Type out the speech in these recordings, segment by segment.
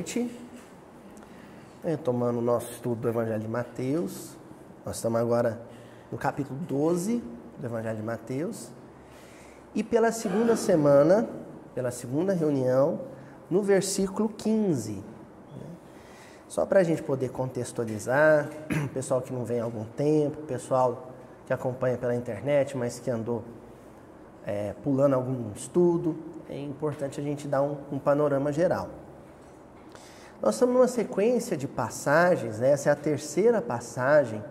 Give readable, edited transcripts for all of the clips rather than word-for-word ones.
noite, tomando o nosso estudo do Evangelho de Mateus. Nós estamos agora no capítulo 12 do Evangelho de Mateus. E pela segunda semana, pela segunda reunião, no versículo 15. Só para a gente poder contextualizar, o pessoal que não vem há algum tempo, o pessoal que acompanha pela internet, mas que andou pulando algum estudo, é importante a gente dar um panorama geral. Nós estamos numa sequência de passagens, né? Essa é a terceira passagem,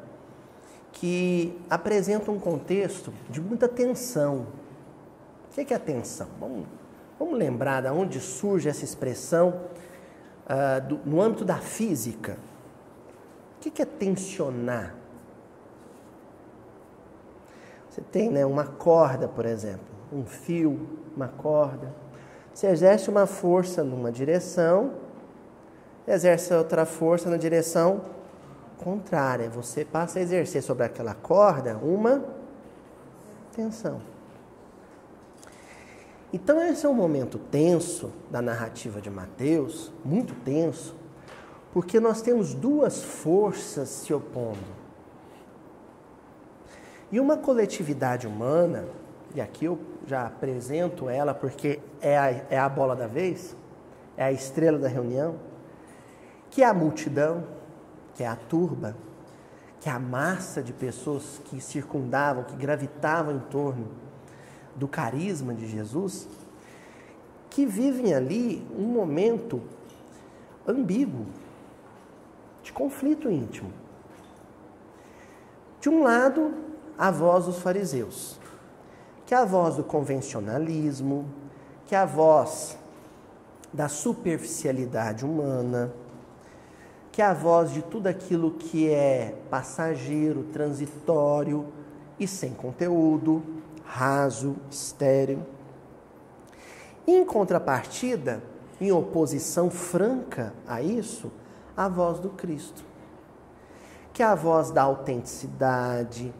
que apresenta um contexto de muita tensão. O que é a tensão? Vamos lembrar de onde surge essa expressão no âmbito da física. O que é tensionar? Você tem, né, uma corda, por exemplo, um fio, uma corda. Você exerce uma força numa direção, exerce outra força na direção contrária. Você passa a exercer sobre aquela corda uma tensão. Então esse é um momento tenso da narrativa de Mateus, muito tenso, porque nós temos duas forças se opondo. E uma coletividade humana, e aqui eu já apresento ela porque é a bola da vez, é a estrela da reunião, que é a multidão, que é a turba, que é a massa de pessoas que circundavam, que gravitavam em torno do carisma de Jesus, que vivem ali um momento ambíguo, de conflito íntimo. De um lado, a voz dos fariseus, que é a voz do convencionalismo, que é a voz da superficialidade humana, que é a voz de tudo aquilo que é passageiro, transitório e sem conteúdo, raso, estéril. Em contrapartida, em oposição franca a isso, a voz do Cristo, que é a voz da autenticidade,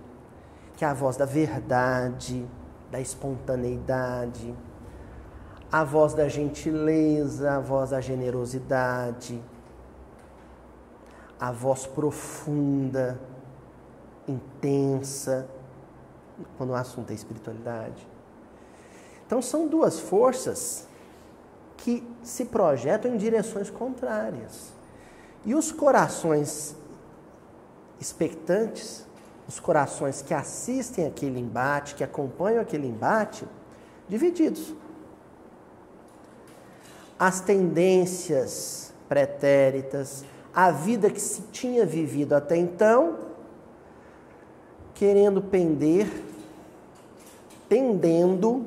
que é a voz da verdade, da espontaneidade, a voz da gentileza, a voz da generosidade, a voz profunda, intensa, quando o assunto é espiritualidade. Então são duas forças que se projetam em direções contrárias. E os corações expectantes, os corações que assistem aquele embate, que acompanham aquele embate, divididos. As tendências pretéritas, a vida que se tinha vivido até então, tendendo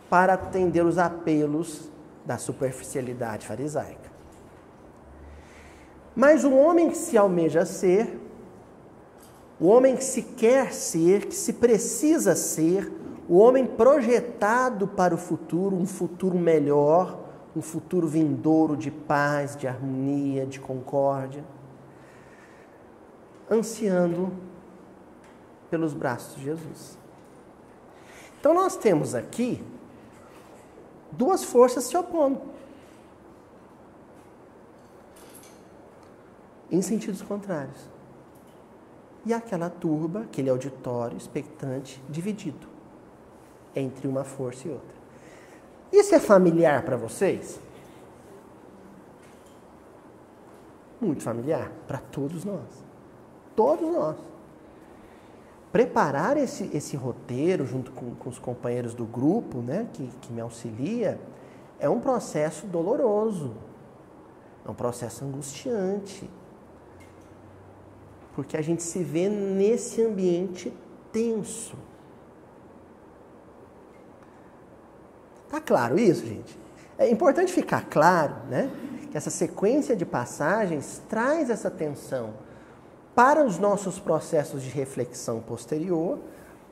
para atender os apelos da superficialidade farisaica. Mas o homem que se almeja ser, o homem que se quer ser, que se precisa ser, o homem projetado para o futuro, um futuro melhor, um futuro vindouro de paz, de harmonia, de concórdia, ansiando pelos braços de Jesus. Então nós temos aqui duas forças se opondo, em sentidos contrários. E aquela turba, aquele auditório expectante, dividido entre uma força e outra. Isso é familiar para vocês? Muito familiar para todos nós. Todos nós. Preparar esse roteiro junto com os companheiros do grupo, né, que me auxilia, é um processo doloroso, é um processo angustiante, porque a gente se vê nesse ambiente tenso. Tá claro isso, gente? É importante ficar claro, né, que essa sequência de passagens traz essa tensão para os nossos processos de reflexão posterior,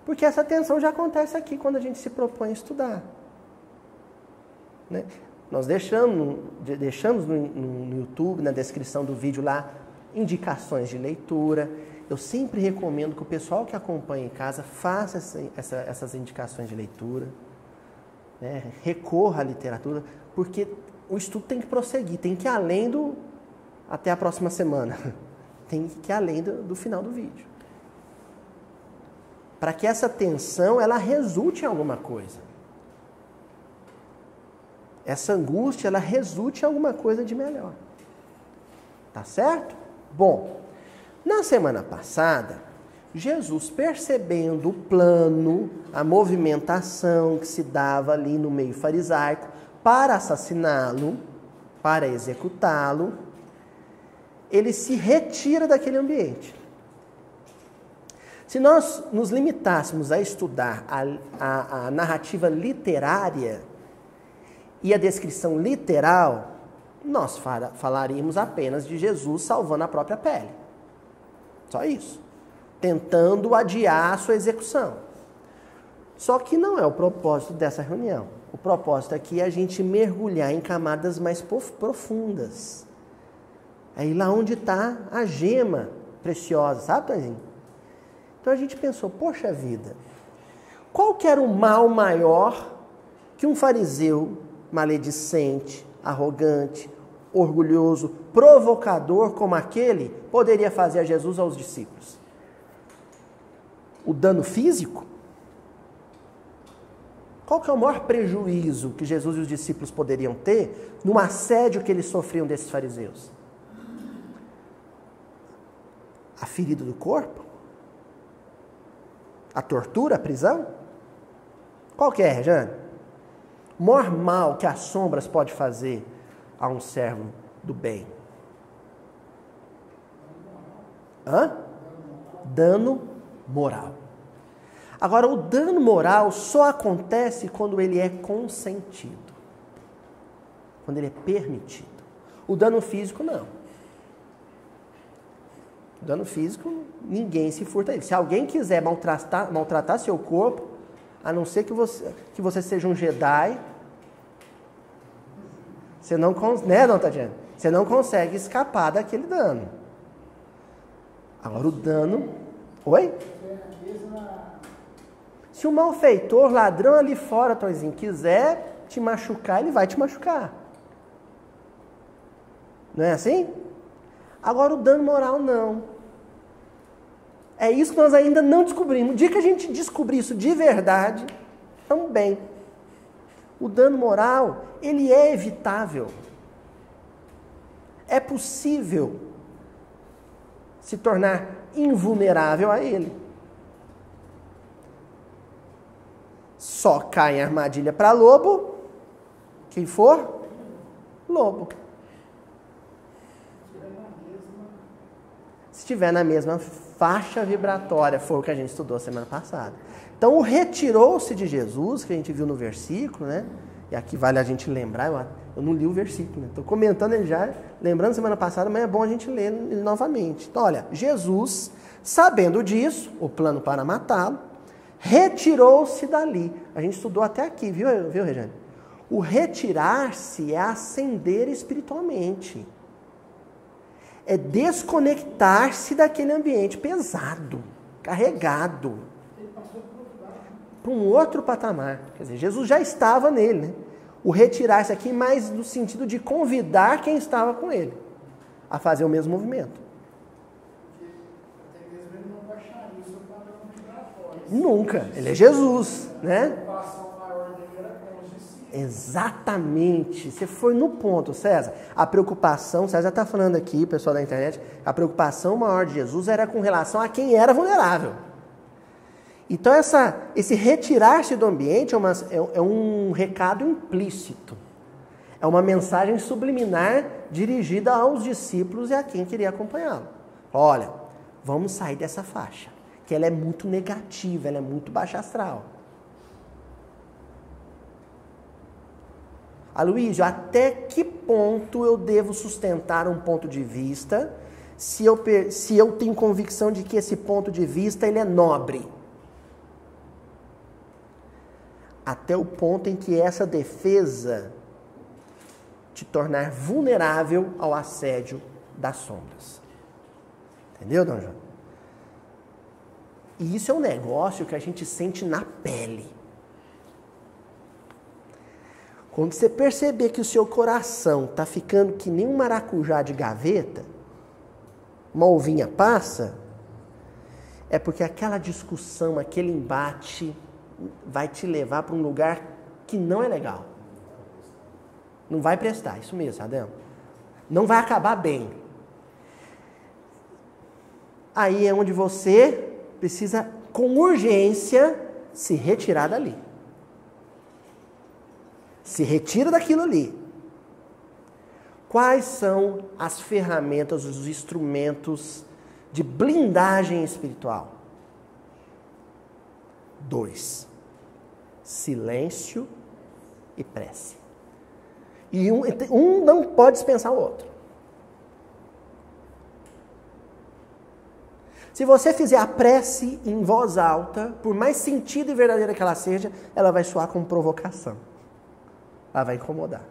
porque essa tensão já acontece aqui quando a gente se propõe a estudar. Né? Nós deixamos no YouTube, na descrição do vídeo lá, indicações de leitura. Eu sempre recomendo que o pessoal que acompanha em casa faça essas indicações de leitura, né? Recorra à literatura, porque o estudo tem que prosseguir, tem que ir além até a próxima semana. Tem que ir além do final do vídeo. Para que essa tensão, ela resulte em alguma coisa. Essa angústia, ela resulte em alguma coisa de melhor. Tá certo? Bom, na semana passada, Jesus, percebendo o plano, a movimentação que se dava ali no meio farisaico para assassiná-lo, para executá-lo, ele se retira daquele ambiente. Se nós nos limitássemos a estudar a narrativa literária e a descrição literal, nós falaríamos apenas de Jesus salvando a própria pele. Só isso. Tentando adiar a sua execução. Só que não é o propósito dessa reunião. O propósito aqui é a gente mergulhar em camadas mais profundas. Aí lá onde está a gema preciosa, sabe, Tonzinho? Então a gente pensou, poxa vida, qual que era o mal maior que um fariseu maledicente, arrogante, orgulhoso, provocador como aquele poderia fazer a Jesus aos discípulos? O dano físico? Qual que é o maior prejuízo que Jesus e os discípulos poderiam ter no assédio que eles sofriam desses fariseus? A ferida do corpo? A tortura, a prisão? Qual que é, Rejane? O maior mal que as sombras pode fazer a um servo do bem? Dano moral. Agora, o dano moral só acontece quando ele é consentido. Quando ele é permitido. O dano físico, não. O dano físico, ninguém se furta a ele. Se alguém quiser maltratar seu corpo, a não ser que você seja um Jedi, você não, né, não, Tatiana? Você não consegue escapar daquele dano. Agora o dano... Oi? Se o malfeitor, ladrão ali fora, Toizinho, quiser te machucar, ele vai te machucar. Não é assim? Agora o dano moral não. É isso que nós ainda não descobrimos. No dia que a gente descobrir isso de verdade, também. O dano moral, ele é evitável. É possível se tornar invulnerável a ele. Só cai em armadilha para lobo, quem for, lobo. Se estiver na mesma faixa vibratória, foi o que a gente estudou semana passada. Então, o retirou-se de Jesus, que a gente viu no versículo, né? E aqui vale a gente lembrar, eu não li o versículo, né? Estou comentando ele já, lembrando semana passada, mas é bom a gente ler ele novamente. Então, olha, Jesus, sabendo disso, o plano para matá-lo, retirou-se dali. A gente estudou até aqui, viu, Regiane? O retirar-se é ascender espiritualmente. É desconectar-se daquele ambiente pesado, carregado, para um outro patamar. Quer dizer, Jesus já estava nele, né? O retirar-se aqui mais no sentido de convidar quem estava com ele a fazer o mesmo movimento. Nunca. Ele é Jesus, né? Exatamente. Você foi no ponto, César. A preocupação, César está falando aqui, pessoal da internet, a preocupação maior de Jesus era com relação a quem era vulnerável. Então, esse retirar-se do ambiente é um recado implícito. É uma mensagem subliminar dirigida aos discípulos e a quem queria acompanhá-lo. Olha, vamos sair dessa faixa, que ela é muito negativa, ela é muito baixa astral. Aloysio, até que ponto eu devo sustentar um ponto de vista se eu tenho convicção de que esse ponto de vista ele é nobre? Até o ponto em que essa defesa te tornar vulnerável ao assédio das sombras. Entendeu, Dom João? E isso é um negócio que a gente sente na pele. Quando você perceber que o seu coração está ficando que nem um maracujá de gaveta, uma uvinha passa, é porque aquela discussão, aquele embate vai te levar para um lugar que não é legal. Não vai prestar, isso mesmo, Adão. Não vai acabar bem. Aí é onde você precisa, com urgência, se retirar dali. Se retira daquilo ali. Quais são as ferramentas, os instrumentos de blindagem espiritual? 2. Silêncio e prece. E um não pode dispensar o outro. Se você fizer a prece em voz alta, por mais sentido e verdadeira que ela seja, ela vai soar como provocação. Ela vai incomodar.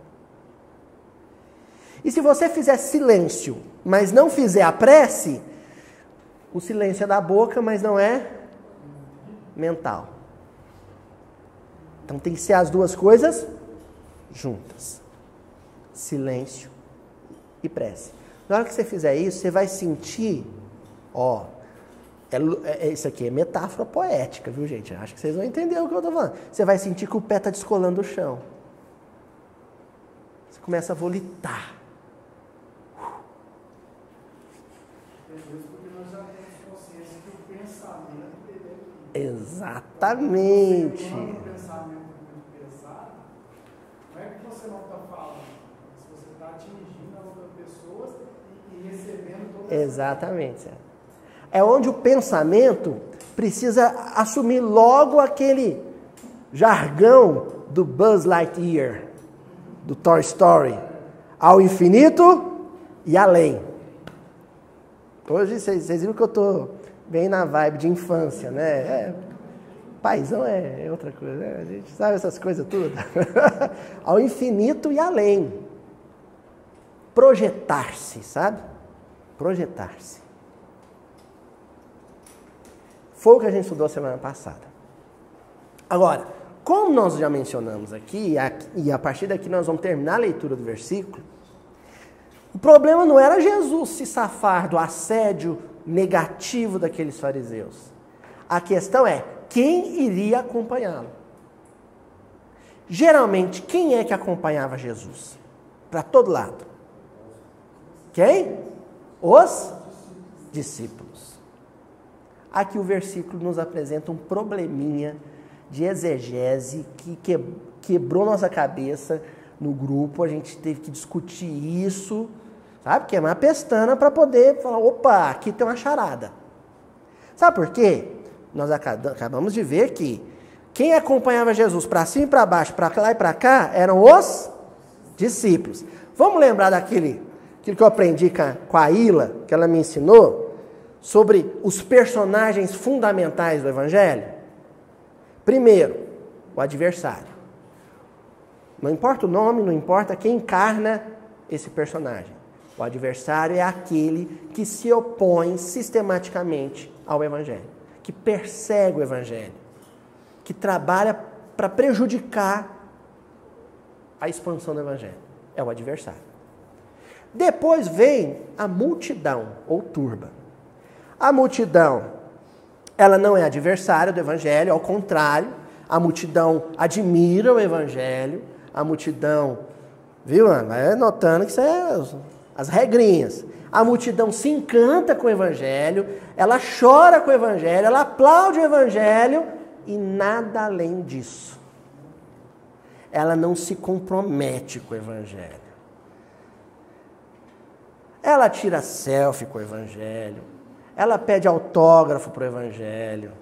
E se você fizer silêncio, mas não fizer a prece, o silêncio é da boca, mas não é mental. Então tem que ser as duas coisas juntas. Silêncio e prece. Na hora que você fizer isso, você vai sentir, isso aqui é metáfora poética, viu, gente? Acho que vocês vão entender o que eu estou falando. Você vai sentir que o pé está descolando do chão. Você começa a volitar. Exatamente. Quando o pensamento é muito pesado, não é que você não está falando, mas você está atingindo a outras pessoas e recebendo toda essa... Exatamente. É onde o pensamento precisa assumir logo aquele jargão do Buzz Lightyear, do Toy Story, ao infinito e além. Hoje vocês viram que eu estou bem na vibe de infância, né? Paizão é outra coisa, né? A gente sabe essas coisas tudo. Ao infinito e além. Projetar-se, sabe? Projetar-se. Foi o que a gente estudou semana passada. Agora, como nós já mencionamos aqui, e a partir daqui nós vamos terminar a leitura do versículo, o problema não era Jesus se safar do assédio negativo daqueles fariseus. A questão é, quem iria acompanhá-lo? Geralmente, quem é que acompanhava Jesus? Para todo lado. Quem? Os discípulos. Aqui o versículo nos apresenta um probleminha de exegese que quebrou nossa cabeça no grupo. A gente teve que discutir isso, sabe? Queimar a pestana para poder falar, opa, aqui tem uma charada. Sabe por quê? Nós acabamos de ver que quem acompanhava Jesus para cima e para baixo, para lá e para cá, eram os discípulos. Vamos lembrar aquilo que eu aprendi com a Ila, que ela me ensinou, sobre os personagens fundamentais do Evangelho? Primeiro, o adversário. Não importa o nome, não importa quem encarna esse personagem. O adversário é aquele que se opõe sistematicamente ao Evangelho, que persegue o Evangelho, que trabalha para prejudicar a expansão do Evangelho. É o adversário. Depois vem a multidão, ou turba. A multidão, ela não é adversária do Evangelho, ao contrário, a multidão admira o Evangelho, a multidão, viu, Ana? Vai notando que isso é as regrinhas. A multidão se encanta com o Evangelho, ela chora com o Evangelho, ela aplaude o Evangelho e nada além disso. Ela não se compromete com o Evangelho. Ela tira selfie com o Evangelho. Ela pede autógrafo para o Evangelho.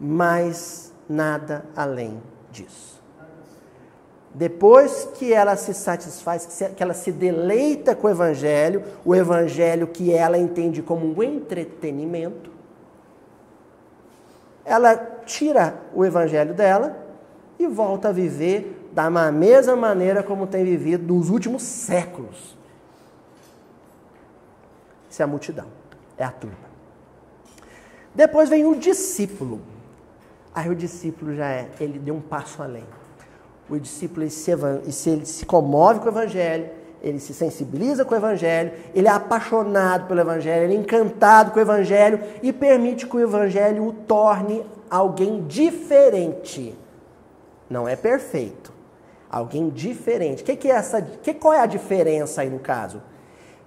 Mas nada além disso. Depois que ela se satisfaz, que ela se deleita com o Evangelho que ela entende como um entretenimento, ela tira o Evangelho dela e volta a viver da mesma maneira como tem vivido nos últimos séculos. Isso é a multidão, é a turma. Depois vem o discípulo. Aí o discípulo ele deu um passo além. O discípulo, ele se comove com o Evangelho, ele se sensibiliza com o Evangelho, ele é apaixonado pelo Evangelho, ele é encantado com o Evangelho e permite que o Evangelho o torne alguém diferente. Não é perfeito. Alguém diferente. Qual é a diferença aí no caso?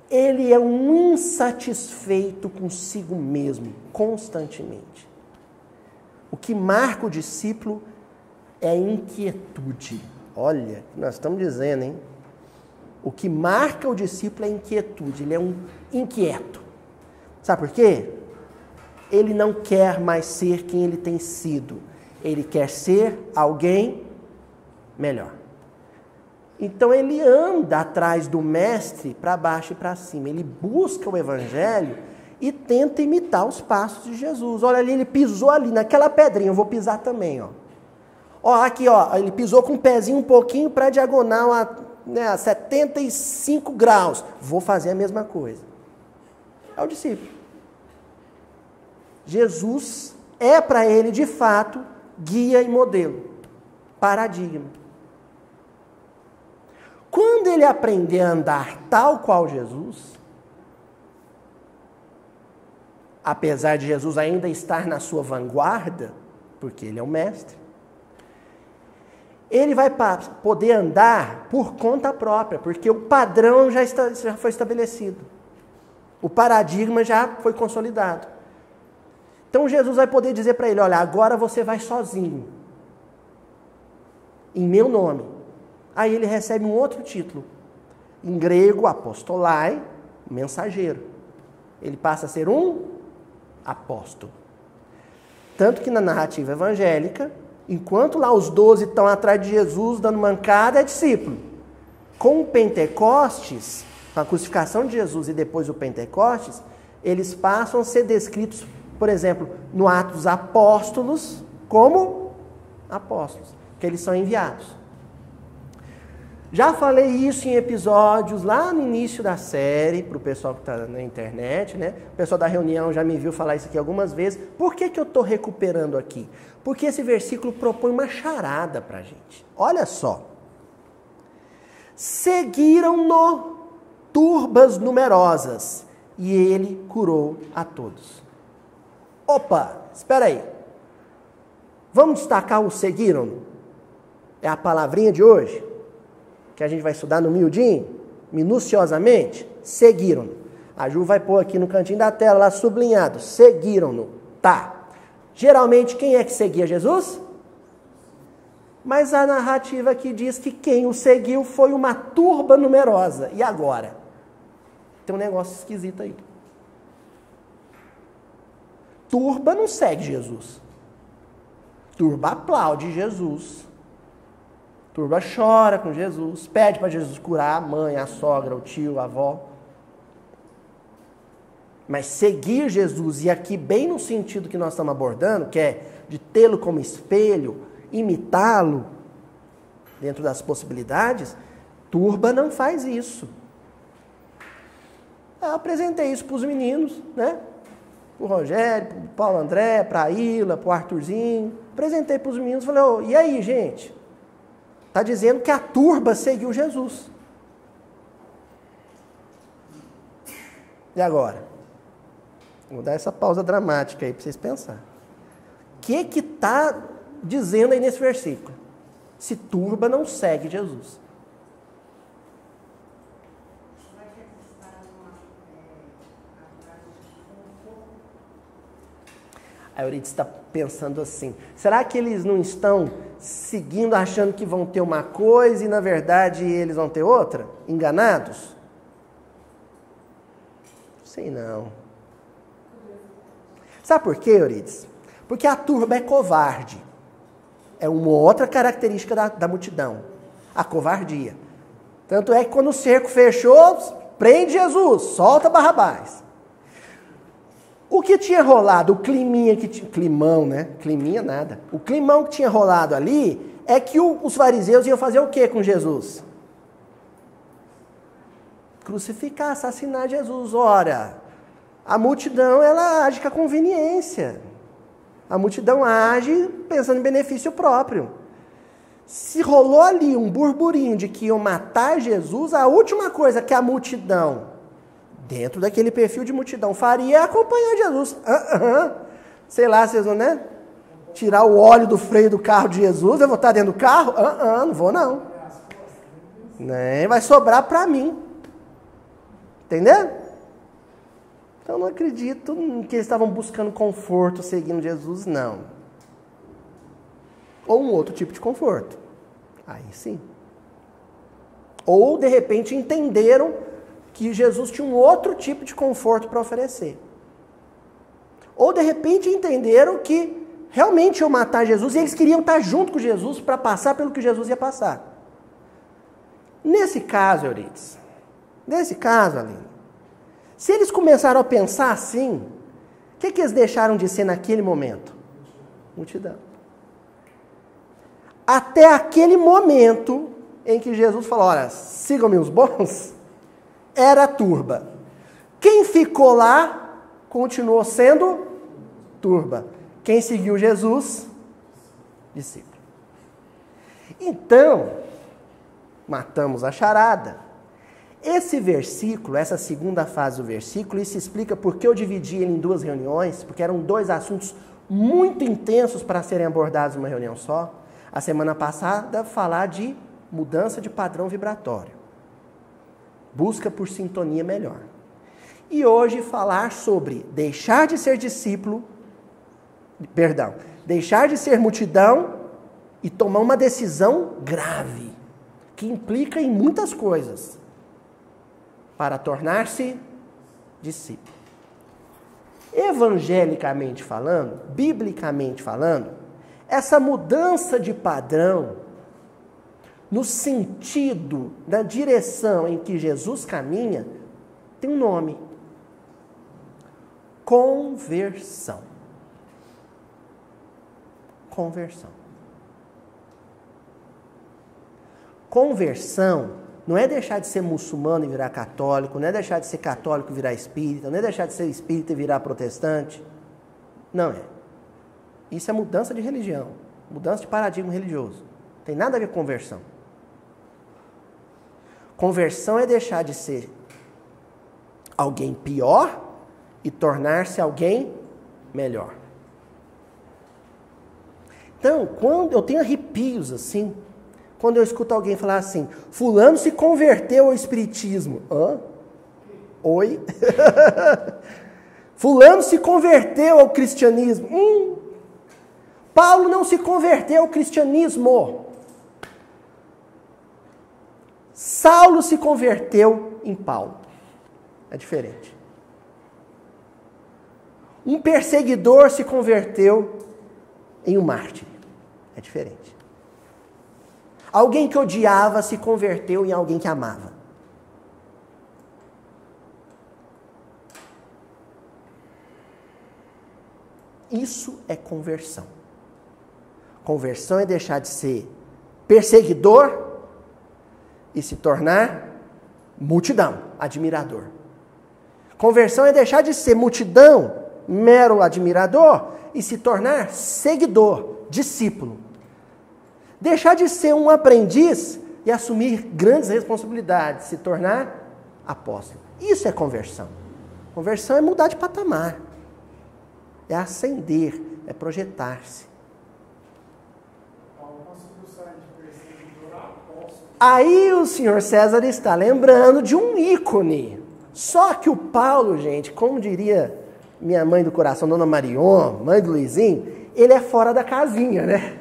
Ele é um insatisfeito consigo mesmo, constantemente. O que marca o discípulo é a inquietude. Olha, nós estamos dizendo, hein? O que marca o discípulo é a inquietude. Ele é um inquieto. Sabe por quê? Ele não quer mais ser quem ele tem sido. Ele quer ser alguém melhor. Então ele anda atrás do mestre para baixo e para cima. Ele busca o Evangelho e tenta imitar os passos de Jesus. Olha ali, ele pisou ali naquela pedrinha, eu vou pisar também, ó. Ó, aqui, ó, ele pisou com o pezinho um pouquinho para a diagonal a 75 graus. Vou fazer a mesma coisa. É o discípulo. Jesus é para ele, de fato, guia e modelo, paradigma. Quando ele aprender a andar tal qual Jesus, apesar de Jesus ainda estar na sua vanguarda, porque ele é o mestre, ele vai poder andar por conta própria, porque o padrão já foi estabelecido. O paradigma já foi consolidado. Então Jesus vai poder dizer para ele, olha, agora você vai sozinho, em meu nome. Aí ele recebe um outro título, em grego, apostolai, mensageiro. Ele passa a ser um apóstolo. Tanto que na narrativa evangélica, enquanto lá os 12 estão atrás de Jesus dando mancada, é discípulo. Com o Pentecostes, com a crucificação de Jesus e depois o Pentecostes, eles passam a ser descritos, por exemplo, no Atos dos Apóstolos, como apóstolos, que eles são enviados. Já falei isso em episódios lá no início da série, para o pessoal que está na internet, né? O pessoal da reunião já me viu falar isso aqui algumas vezes. Por que eu estou recuperando aqui? Porque esse versículo propõe uma charada para a gente. Olha só. Seguiram-no turbas numerosas, e ele curou a todos. Opa, espera aí. Vamos destacar o seguiram? É a palavrinha de hoje? Que a gente vai estudar no miudinho, minuciosamente, seguiram. A Ju vai pôr aqui no cantinho da tela, lá sublinhado, seguiram-no. Tá. Geralmente, quem é que seguia Jesus? Mas a narrativa aqui diz que quem o seguiu foi uma turba numerosa. E agora? Tem um negócio esquisito aí. Turba não segue Jesus. Turba aplaude Jesus. Turba chora com Jesus, pede para Jesus curar a mãe, a sogra, o tio, a avó. Mas seguir Jesus, e aqui bem no sentido que nós estamos abordando, que é de tê-lo como espelho, imitá-lo, dentro das possibilidades, turba não faz isso. Eu apresentei isso para os meninos, né? Para o Rogério, para o Paulo André, para a Ilha, para o Arthurzinho. Apresentei para os meninos, falei, e aí, gente? Está dizendo que a turba seguiu Jesus. E agora? Vou dar essa pausa dramática aí para vocês pensarem. O que está dizendo aí nesse versículo? Se turba não segue Jesus. A Euridice está pensando assim, será que eles não estão seguindo, achando que vão ter uma coisa e na verdade eles vão ter outra? Enganados? Sei não. Sabe por quê, Euridice? Porque a turba é covarde. É uma outra característica da multidão. A covardia. Tanto é que quando o cerco fechou, prende Jesus, solta Barrabás. O que tinha rolado, o climinha que tinha... Climão, né? Climinha nada. O climão que tinha rolado ali é que os fariseus iam fazer o quê com Jesus? Crucificar, assassinar Jesus. Ora, a multidão, ela age com a conveniência. A multidão age pensando em benefício próprio. Se rolou ali um burburinho de que iam matar Jesus, a última coisa que a multidão, dentro daquele perfil de multidão, faria é acompanhar Jesus. Sei lá, vocês vão, né? Tirar o óleo do freio do carro de Jesus, eu vou estar dentro do carro? Não vou não. Nem vai sobrar para mim. Entendeu? Então não acredito que eles estavam buscando conforto seguindo Jesus, não. Ou um outro tipo de conforto. Aí sim. Ou de repente entenderam que Jesus tinha um outro tipo de conforto para oferecer. Ou de repente entenderam que realmente iam matar Jesus e eles queriam estar junto com Jesus para passar pelo que Jesus ia passar. Nesse caso, Euridice, Aline, se eles começaram a pensar assim, o que eles deixaram de ser naquele momento? Multidão. Até aquele momento em que Jesus falou, olha, sigam-me os bons, era turba. Quem ficou lá, continuou sendo turba. Quem seguiu Jesus, discípulo. Então, matamos a charada. Esse versículo, essa segunda fase do versículo, isso explica por que eu dividi ele em duas reuniões, porque eram dois assuntos muito intensos para serem abordados em uma reunião só. A semana passada, falar de mudança de padrão vibratório. Busca por sintonia melhor. E hoje falar sobre deixar de ser discípulo, deixar de ser multidão e tomar uma decisão grave, que implica em muitas coisas, para tornar-se discípulo. Evangelicamente falando, biblicamente falando, essa mudança de padrão, no sentido da direção em que Jesus caminha, tem um nome: conversão. Conversão. Conversão não é deixar de ser muçulmano e virar católico, não é deixar de ser católico e virar espírita, não é deixar de ser espírita e virar protestante. Não é. Isso é mudança de religião, mudança de paradigma religioso. Não tem nada a ver com conversão. Conversão é deixar de ser alguém pior e tornar-se alguém melhor. Então, quando eu tenho arrepios assim, quando eu escuto alguém falar assim, fulano se converteu ao espiritismo. Hã? Oi? Fulano se converteu ao cristianismo. Paulo não se converteu ao cristianismo. Saulo se converteu em Paulo. É diferente. Um perseguidor se converteu em um mártir. É diferente. Alguém que odiava se converteu em alguém que amava. Isso é conversão. Conversão é deixar de ser perseguidor e se tornar multidão, admirador. Conversão é deixar de ser multidão, mero admirador, e se tornar seguidor, discípulo. Deixar de ser um aprendiz e assumir grandes responsabilidades, se tornar apóstolo. Isso é conversão. Conversão é mudar de patamar. É ascender, é projetar-se. Aí o senhor César está lembrando de um ícone. Só que o Paulo, gente, como diria minha mãe do coração, Dona Marion, mãe do Luizinho, ele é fora da casinha, né?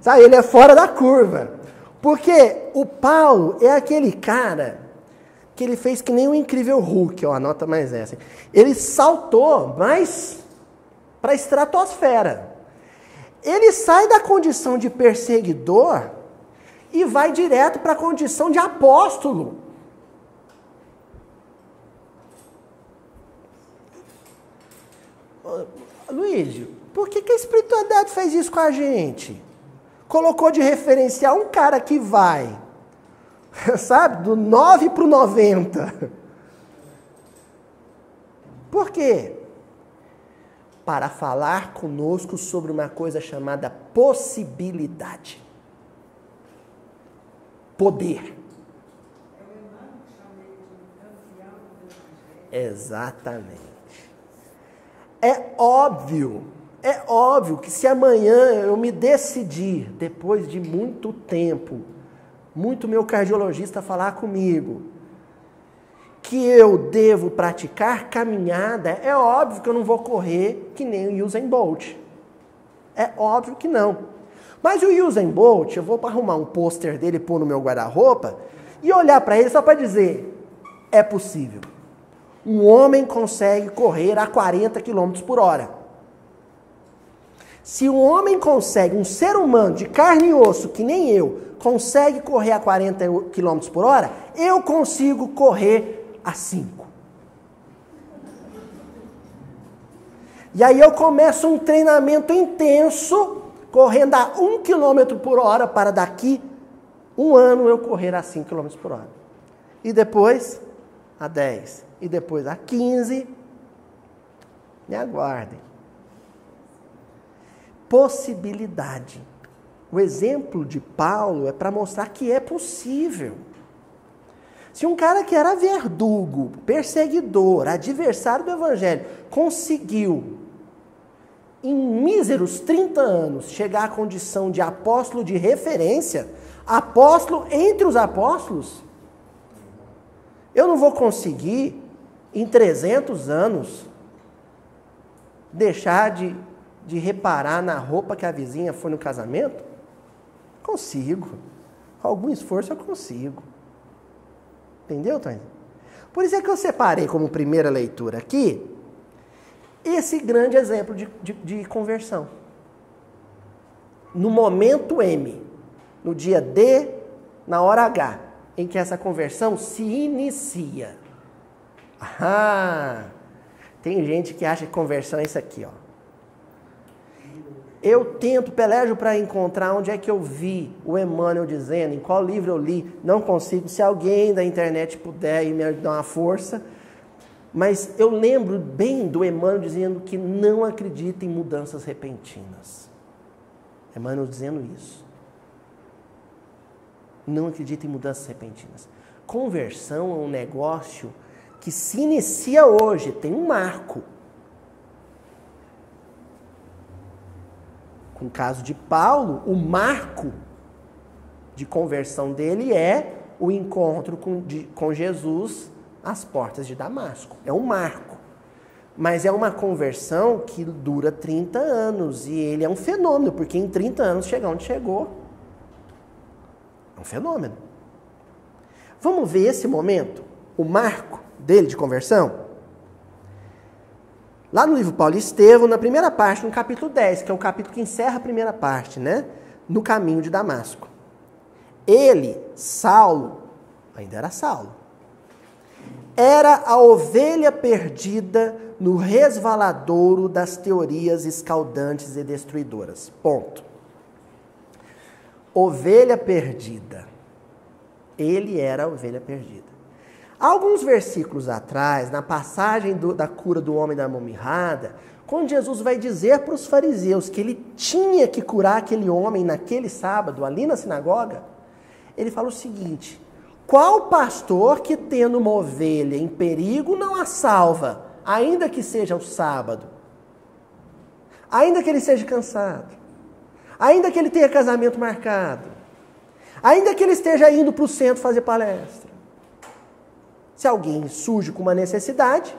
Sabe, ele é fora da curva. Porque o Paulo é aquele cara que ele fez que nem o incrível Hulk, ó, anota mais essa. Ele saltou mais para a estratosfera. Ele sai da condição de perseguidor e vai direto para a condição de apóstolo. Luísio, por que a espiritualidade fez isso com a gente? Colocou de referencial um cara que vai, sabe, do 9 para o 90. Por quê? para falar conosco sobre uma coisa chamada possibilidade. Poder. Exatamente. É óbvio que se amanhã eu me decidir, depois de muito tempo, muito meu cardiologista falar comigo, que eu devo praticar caminhada, é óbvio que eu não vou correr que nem o Usain Bolt. É óbvio que não. Mas o Usain Bolt, eu vou arrumar um pôster dele e pôr no meu guarda-roupa e olhar para ele só para dizer, é possível. Um homem consegue correr a 40 km por hora. Se um homem consegue, um ser humano de carne e osso, que nem eu, consegue correr a 40 km por hora, eu consigo correr a 5. E aí eu começo um treinamento intenso, correndo a 1 km por hora, para daqui um ano eu correr a 5 km por hora. E depois a 10. E depois a 15. Me aguardem. Possibilidade. O exemplo de Paulo é para mostrar que é possível. Se um cara que era verdugo, perseguidor, adversário do evangelho, conseguiu, em míseros 30 anos, chegar à condição de apóstolo de referência, apóstolo entre os apóstolos, eu não vou conseguir, em 300 anos, deixar de reparar na roupa que a vizinha foi no casamento? Consigo. Com algum esforço eu consigo. Entendeu, Tony? Por isso é que eu separei como primeira leitura aqui esse grande exemplo de conversão. No momento M, no dia D, na hora H, em que essa conversão se inicia. Tem gente que acha que conversão é isso aqui, ó. Eu pelejo para encontrar onde é que eu vi o Emmanuel dizendo, em qual livro eu li, não consigo. Se alguém da internet puder me dar uma força. Mas eu lembro bem do Emmanuel dizendo que não acredita em mudanças repentinas. Emmanuel dizendo isso. Não acredita em mudanças repentinas. Conversão é um negócio que se inicia hoje, tem um marco. Com o caso de Paulo, o marco de conversão dele é o encontro com Jesus às portas de Damasco. É um marco. Mas é uma conversão que dura 30 anos. E ele é um fenômeno, porque em 30 anos chegar onde chegou. É um fenômeno. Vamos ver esse momento, o marco dele de conversão? Lá no livro Paulo e Estevão, na primeira parte, no capítulo 10, que é o capítulo que encerra a primeira parte, né? No caminho de Damasco. Ele, Saulo, ainda era Saulo, era a ovelha perdida no resvaladouro das teorias escaldantes e destruidoras. Ponto. Ovelha perdida. Ele era a ovelha perdida. Alguns versículos atrás, na passagem da cura do homem da mão mirrada, quando Jesus vai dizer para os fariseus que ele tinha que curar aquele homem naquele sábado, ali na sinagoga, ele fala o seguinte: qual pastor que tendo uma ovelha em perigo não a salva, ainda que seja o sábado, ainda que ele seja cansado, ainda que ele tenha casamento marcado, ainda que ele esteja indo para o centro fazer palestra? Se alguém surge com uma necessidade,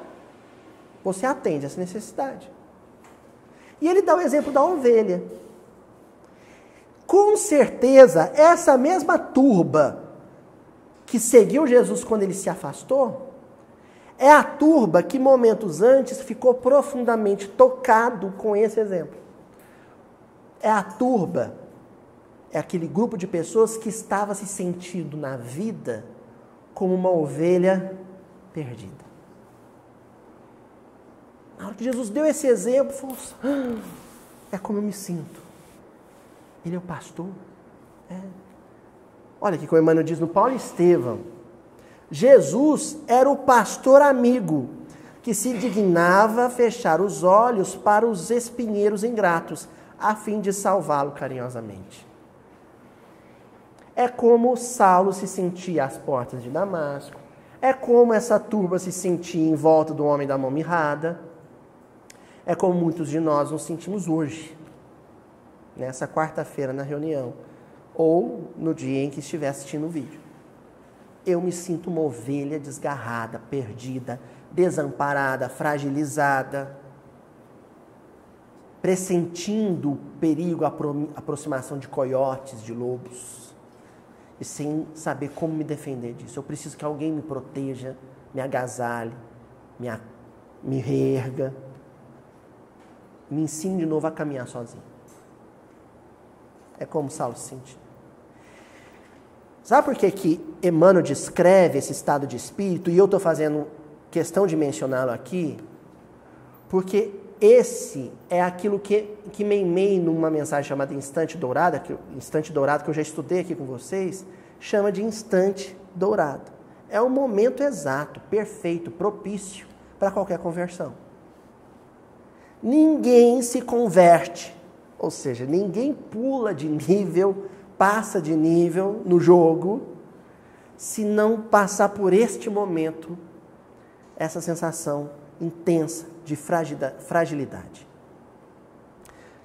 você atende essa necessidade. E ele dá o exemplo da ovelha. Com certeza, essa mesma turba que seguiu Jesus quando ele se afastou, é a turba que momentos antes ficou profundamente tocado com esse exemplo. É a turba, é aquele grupo de pessoas que estava se sentindo na vida como uma ovelha perdida. Na hora que Jesus deu esse exemplo, falou assim, é como eu me sinto. Ele é o pastor. É. Olha aqui como o Emmanuel diz no Paulo e Estevão. Jesus era o pastor amigo que se dignava fechar os olhos para os espinheiros ingratos, a fim de salvá-lo carinhosamente. É como Saulo se sentia às portas de Damasco, é como essa turba se sentia em volta do homem da mão mirrada, é como muitos de nós nos sentimos hoje, nessa quarta-feira na reunião, ou no dia em que estiver assistindo o vídeo. Eu me sinto uma ovelha desgarrada, perdida, desamparada, fragilizada, pressentindo o perigo, a aproximação de coiotes, de lobos, e sem saber como me defender disso. Eu preciso que alguém me proteja, me agasalhe, me reerga, me ensine de novo a caminhar sozinho. É como Saulo se sentia. Sabe por que Emmanuel descreve esse estado de espírito, e eu estou fazendo questão de mencioná-lo aqui? Porque esse é aquilo que Meimei, numa mensagem chamada Instante Dourado, que eu já estudei aqui com vocês, chama de instante dourado. É o momento exato, perfeito, propício para qualquer conversão. Ninguém se converte, ou seja, ninguém pula de nível, passa de nível no jogo, se não passar por este momento, essa sensação intensa de fragilidade.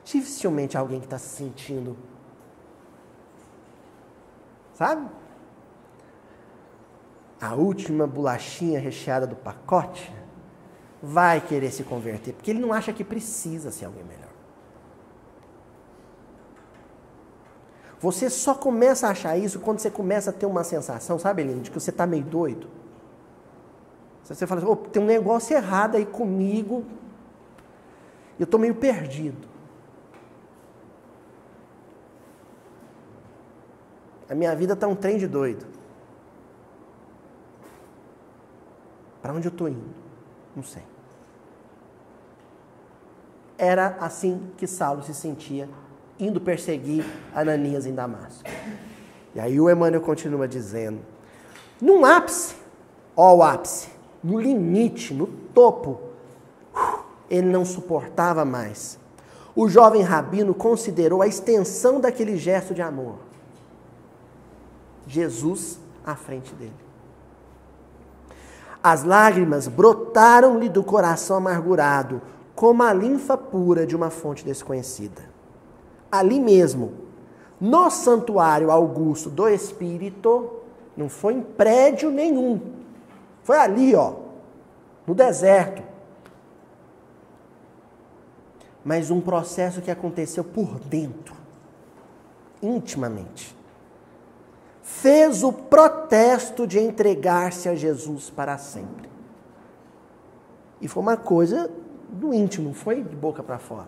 Dificilmente alguém que está se sentindo, sabe? A última bolachinha recheada do pacote vai querer se converter, porque ele não acha que precisa ser alguém melhor. Você só começa a achar isso quando você começa a ter uma sensação, sabe, Helena, de que você está meio doido. Você fala assim, tem um negócio errado aí comigo, eu estou meio perdido. A minha vida está um trem de doido. Para onde eu estou indo? Não sei. Era assim que Saulo se sentia, indo perseguir Ananias em Damasco. E aí o Emmanuel continua dizendo, num ápice, o ápice, no limite, no topo, ele não suportava mais. O jovem rabino considerou a extensão daquele gesto de amor. Jesus à frente dele. As lágrimas brotaram-lhe do coração amargurado, como a linfa pura de uma fonte desconhecida. Ali mesmo, no santuário augusto do Espírito, não foi em prédio nenhum, foi ali, no deserto. Mas um processo que aconteceu por dentro, intimamente. Fez o protesto de entregar-se a Jesus para sempre. E foi uma coisa do íntimo, não foi de boca para fora.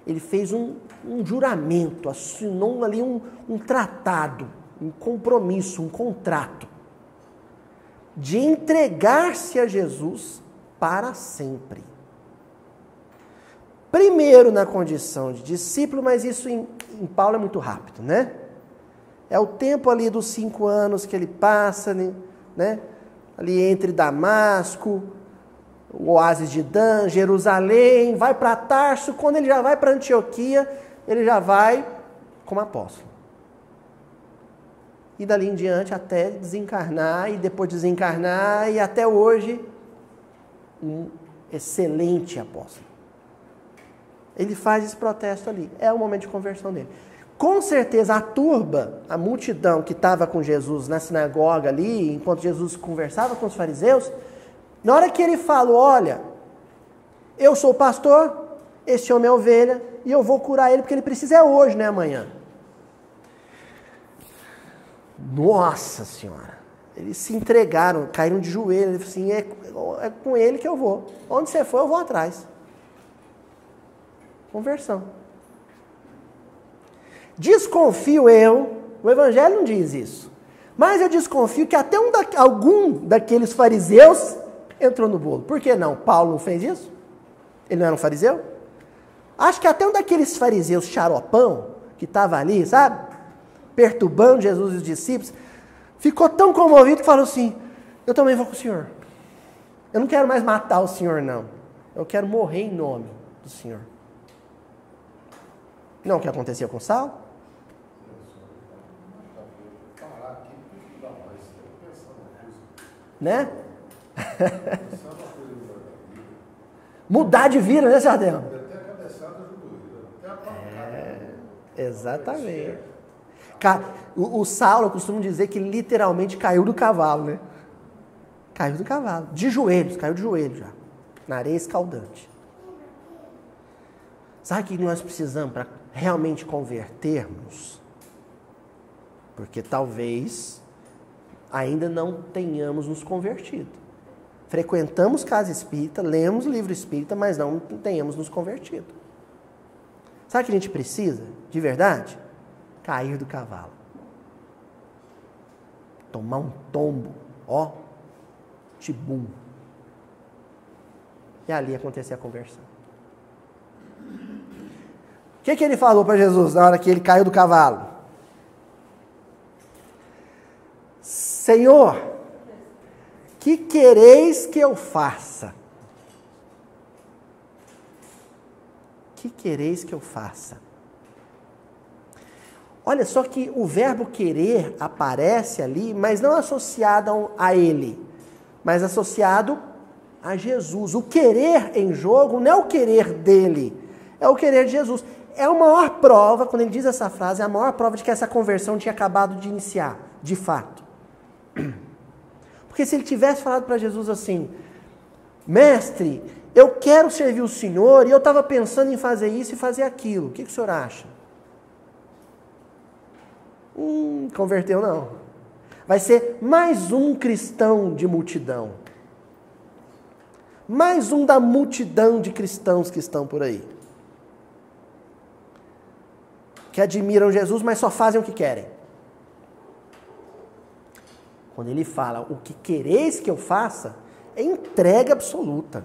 Ele fez um juramento, assinou ali um tratado, um compromisso, um contrato de entregar-se a Jesus para sempre. Primeiro na condição de discípulo, mas isso em Paulo é muito rápido, né? É o tempo ali dos 5 anos que ele passa, né? Ali entre Damasco, o oásis de Dan, Jerusalém, vai para Tarso. Quando ele já vai para Antioquia, ele já vai como apóstolo. E dali em diante até desencarnar, e depois desencarnar, e até hoje, um excelente apóstolo. Ele faz esse protesto ali, é o momento de conversão dele. Com certeza a turba, a multidão que estava com Jesus na sinagoga ali, enquanto Jesus conversava com os fariseus, na hora que ele falou, olha, eu sou o pastor, esse homem é ovelha, e eu vou curar ele porque ele precisa hoje, não é amanhã. Nossa Senhora! Eles se entregaram, caíram de joelho, ele falou assim, é com ele que eu vou. Onde você for, eu vou atrás. Conversão. Desconfio eu, o Evangelho não diz isso, mas eu desconfio que até algum daqueles fariseus entrou no bolo. Por que não? Paulo não fez isso? Ele não era um fariseu? Acho que até um daqueles fariseus xaropão, que estava ali, sabe? Perturbando Jesus e os discípulos, ficou tão comovido que falou assim, eu também vou com o senhor. Eu não quero mais matar o Senhor, não. Eu quero morrer em nome do Senhor. Não é o que aconteceu com Saulo? Né? Mudar de vida, né, Jardel? Exatamente. O Saulo, eu costumo dizer que literalmente caiu do cavalo, né? Caiu do cavalo, de joelhos, caiu de joelho já, na areia escaldante. Sabe o que nós precisamos para realmente convertermos? Porque talvez ainda não tenhamos nos convertido. Frequentamos casa espírita, lemos livro espírita, mas não tenhamos nos convertido. Sabe o que a gente precisa, de verdade? Cair do cavalo. Tomar um tombo, ó, tibum. E ali acontecer a conversão. O que ele falou para Jesus na hora que ele caiu do cavalo? Senhor, que quereis que eu faça? Que quereis que eu faça? Olha só que o verbo querer aparece ali, mas não associado a ele, mas associado a Jesus. O querer em jogo não é o querer dele, é o querer de Jesus. É a maior prova, quando ele diz essa frase, é a maior prova de que essa conversão tinha acabado de iniciar, de fato. Porque se ele tivesse falado para Jesus assim, mestre, eu quero servir o Senhor e eu estava pensando em fazer isso e fazer aquilo, o que o senhor acha? Converteu não. Vai ser mais um cristão de multidão. Mais um da multidão de cristãos que estão por aí. Que admiram Jesus, mas só fazem o que querem. Quando ele fala, o que quereis que eu faça, é entrega absoluta.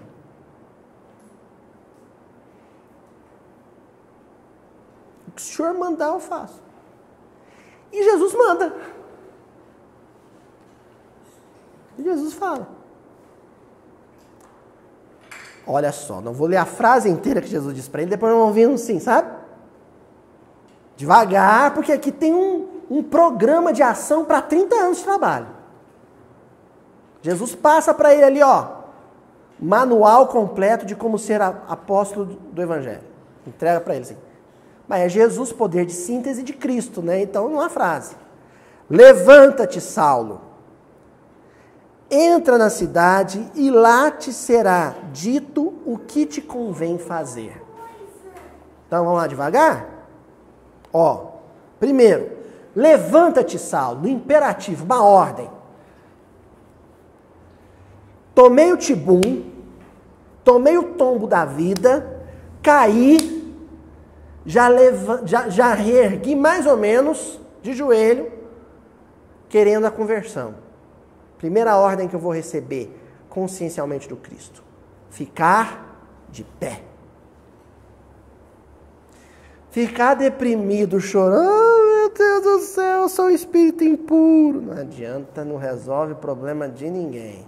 O que o Senhor mandar, eu faço. E Jesus manda. E Jesus fala. Olha só, não vou ler a frase inteira que Jesus disse para ele, depois nós vamos ver assim, sabe? Devagar, porque aqui tem um programa de ação para 30 anos de trabalho. Jesus passa para ele ali, ó, manual completo de como ser apóstolo do Evangelho. Entrega para ele assim. Mas é Jesus, poder de síntese de Cristo, né? Então, não há frase. Levanta-te, Saulo. Entra na cidade e lá te será dito o que te convém fazer. Então, vamos lá devagar? Ó, primeiro, levanta-te, Saulo, no imperativo, uma ordem. Tomei o tibum, tomei o tombo da vida, caí, já reergui mais ou menos de joelho, querendo a conversão. Primeira ordem que eu vou receber consciencialmente do Cristo. Ficar de pé. Ficar deprimido, chorando, oh, meu Deus do céu, eu sou um espírito impuro. Não adianta, não resolve o problema de ninguém.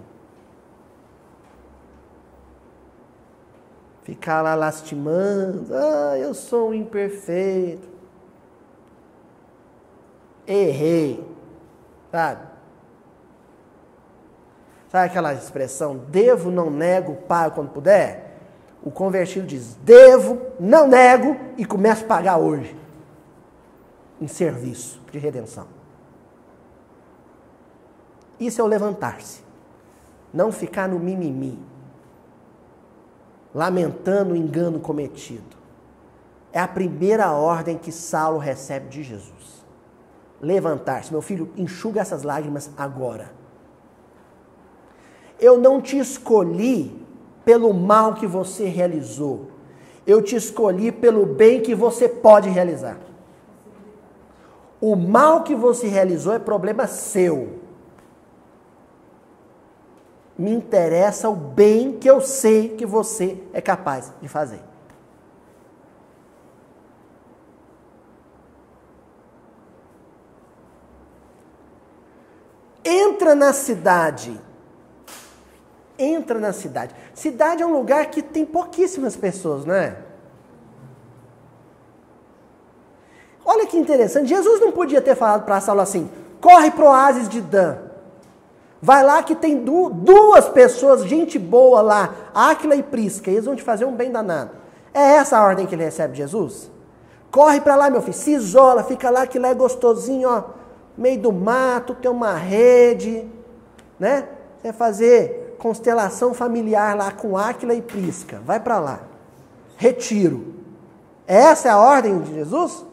Ficar lá lastimando, eu sou um imperfeito. Errei. Sabe? Sabe aquela expressão, devo, não nego, pago quando puder? O convertido diz, devo, não nego e começo a pagar hoje. Em serviço de redenção. Isso é o levantar-se. Não ficar no mimimi. Lamentando o engano cometido. É a primeira ordem que Saulo recebe de Jesus. Levantar-se. Meu filho, enxuga essas lágrimas agora. Eu não te escolhi pelo mal que você realizou. Eu te escolhi pelo bem que você pode realizar. O mal que você realizou é problema seu. Me interessa o bem que eu sei que você é capaz de fazer. Entra na cidade Entra na cidade. Cidade é um lugar que tem pouquíssimas pessoas, não é? Olha que interessante. Jesus não podia ter falado para Saulo assim, corre pro oásis de Dan. Vai lá que tem duas pessoas, gente boa lá, Áquila e Prisca, eles vão te fazer um bem danado. É essa a ordem que ele recebe de Jesus? Corre para lá, meu filho, se isola, fica lá que lá é gostosinho, ó, meio do mato, tem uma rede, né? Você vai fazer constelação familiar lá com Áquila e Prisca, vai para lá. Retiro. Essa é a ordem de Jesus?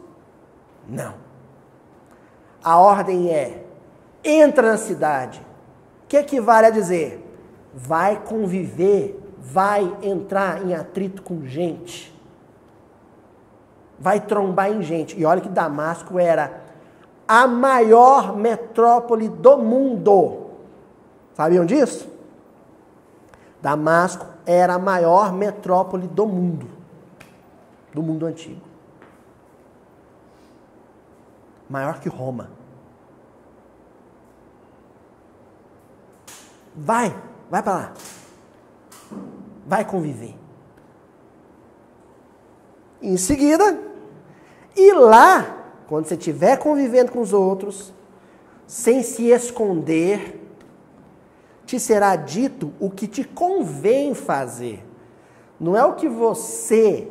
Não. A ordem é, entra na cidade. O que equivale a dizer? Vai conviver, vai entrar em atrito com gente. Vai trombar em gente. E olha que Damasco era a maior metrópole do mundo. Sabiam disso? Damasco era a maior metrópole do mundo antigo. Maior que Roma. Vai para lá. Vai conviver. Em seguida, e lá, quando você estiver convivendo com os outros, sem se esconder, te será dito o que te convém fazer. Não é o que você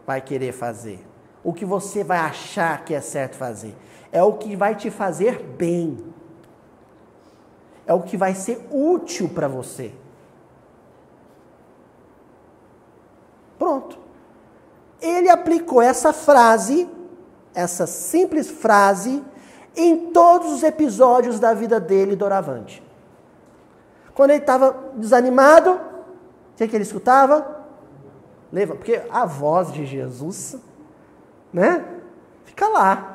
vai querer fazer, o que você vai achar que é certo fazer. É o que vai te fazer bem. É o que vai ser útil para você. Pronto. Ele aplicou essa frase, essa simples frase, em todos os episódios da vida dele doravante. Quando ele estava desanimado, o que ele escutava? Leva, porque a voz de Jesus, né? Fica lá.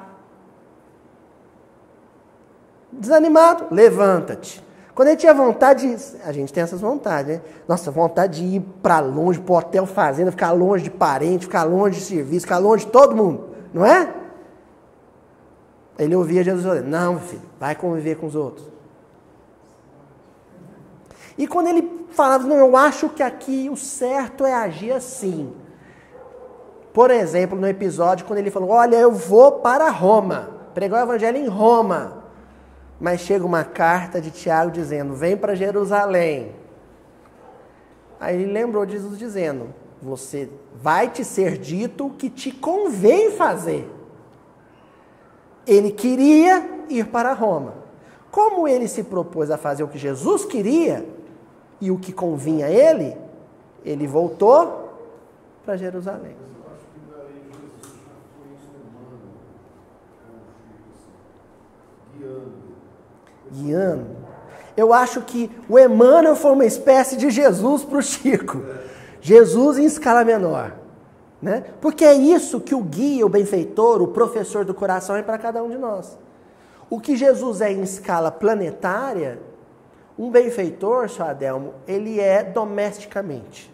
Desanimado, levanta-te. Quando ele tinha vontade, a gente tem essas vontades, né? Nossa, vontade de ir para longe, para o hotel fazenda, ficar longe de parente, ficar longe de serviço, ficar longe de todo mundo, não é? Ele ouvia Jesus falando, não, meu filho, vai conviver com os outros. E quando ele falava, não, eu acho que aqui o certo é agir assim. Por exemplo, no episódio, quando ele falou, olha, eu vou para Roma, pregar o evangelho em Roma. Mas chega uma carta de Tiago dizendo, vem para Jerusalém. Aí ele lembrou de Jesus dizendo, você vai te ser dito o que te convém fazer. Ele queria ir para Roma. Como ele se propôs a fazer o que Jesus queria e o que convinha a ele, ele voltou para Jerusalém. Guiando. Eu acho que o Emmanuel foi uma espécie de Jesus para o Chico. Jesus em escala menor. Né? Porque é isso que o guia, o benfeitor, o professor do coração é para cada um de nós. O que Jesus é em escala planetária, um benfeitor, Sr. Adelmo, ele é domesticamente.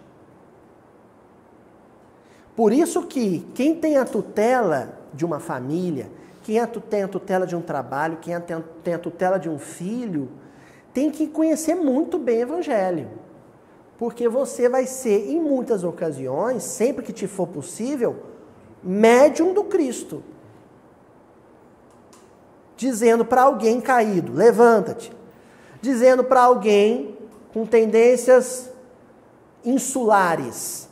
Por isso que quem tem a tutela de uma família, quem tem a tutela de um trabalho, quem tem a tutela de um filho, tem que conhecer muito bem o Evangelho. Porque você vai ser, em muitas ocasiões, sempre que te for possível, médium do Cristo. Dizendo para alguém caído, levanta-te. Dizendo para alguém com tendências insulares,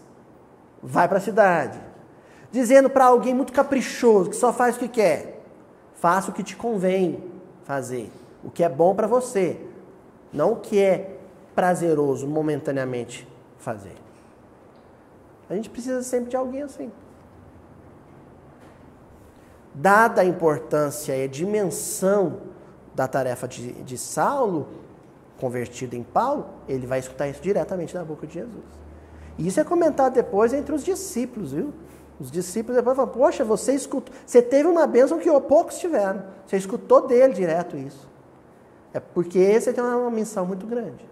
vai para a cidade. Dizendo para alguém muito caprichoso, que só faz o que quer, faça o que te convém fazer, o que é bom para você, não o que é prazeroso momentaneamente fazer. A gente precisa sempre de alguém assim. Dada a importância e a dimensão da tarefa de Saulo, convertido em Paulo, ele vai escutar isso diretamente da boca de Jesus. E isso é comentado depois entre os discípulos, viu? Os discípulos depois falam, poxa, você escutou, você teve uma bênção que poucos tiveram. Você escutou dele direto isso. É porque você tem uma missão muito grande.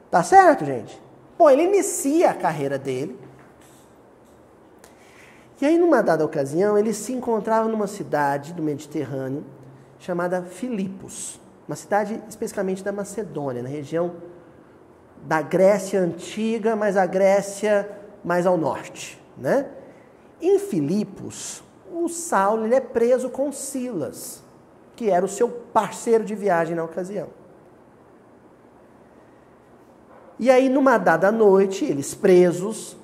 Tá certo, gente? Bom, ele inicia a carreira dele. E aí, numa dada ocasião, ele se encontrava numa cidade do Mediterrâneo chamada Filipos. Uma cidade especificamente da Macedônia, na região da Grécia antiga, mas a Grécia mais ao norte, né? Em Filipos, o Saulo ele é preso com Silas, que era o seu parceiro de viagem na ocasião. E aí, numa dada noite, eles presos,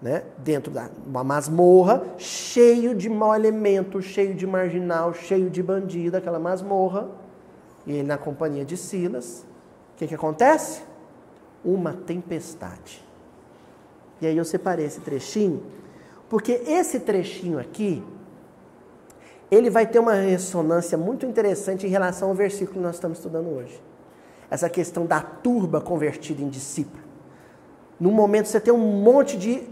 né, dentro de uma masmorra, cheio de mau elemento, cheio de marginal, cheio de bandido, aquela masmorra, e ele na companhia de Silas, o que acontece? Uma tempestade. E aí eu separei esse trechinho, porque esse trechinho aqui, ele vai ter uma ressonância muito interessante em relação ao versículo que nós estamos estudando hoje. Essa questão da turba convertida em discípulo. Num momento você tem um monte de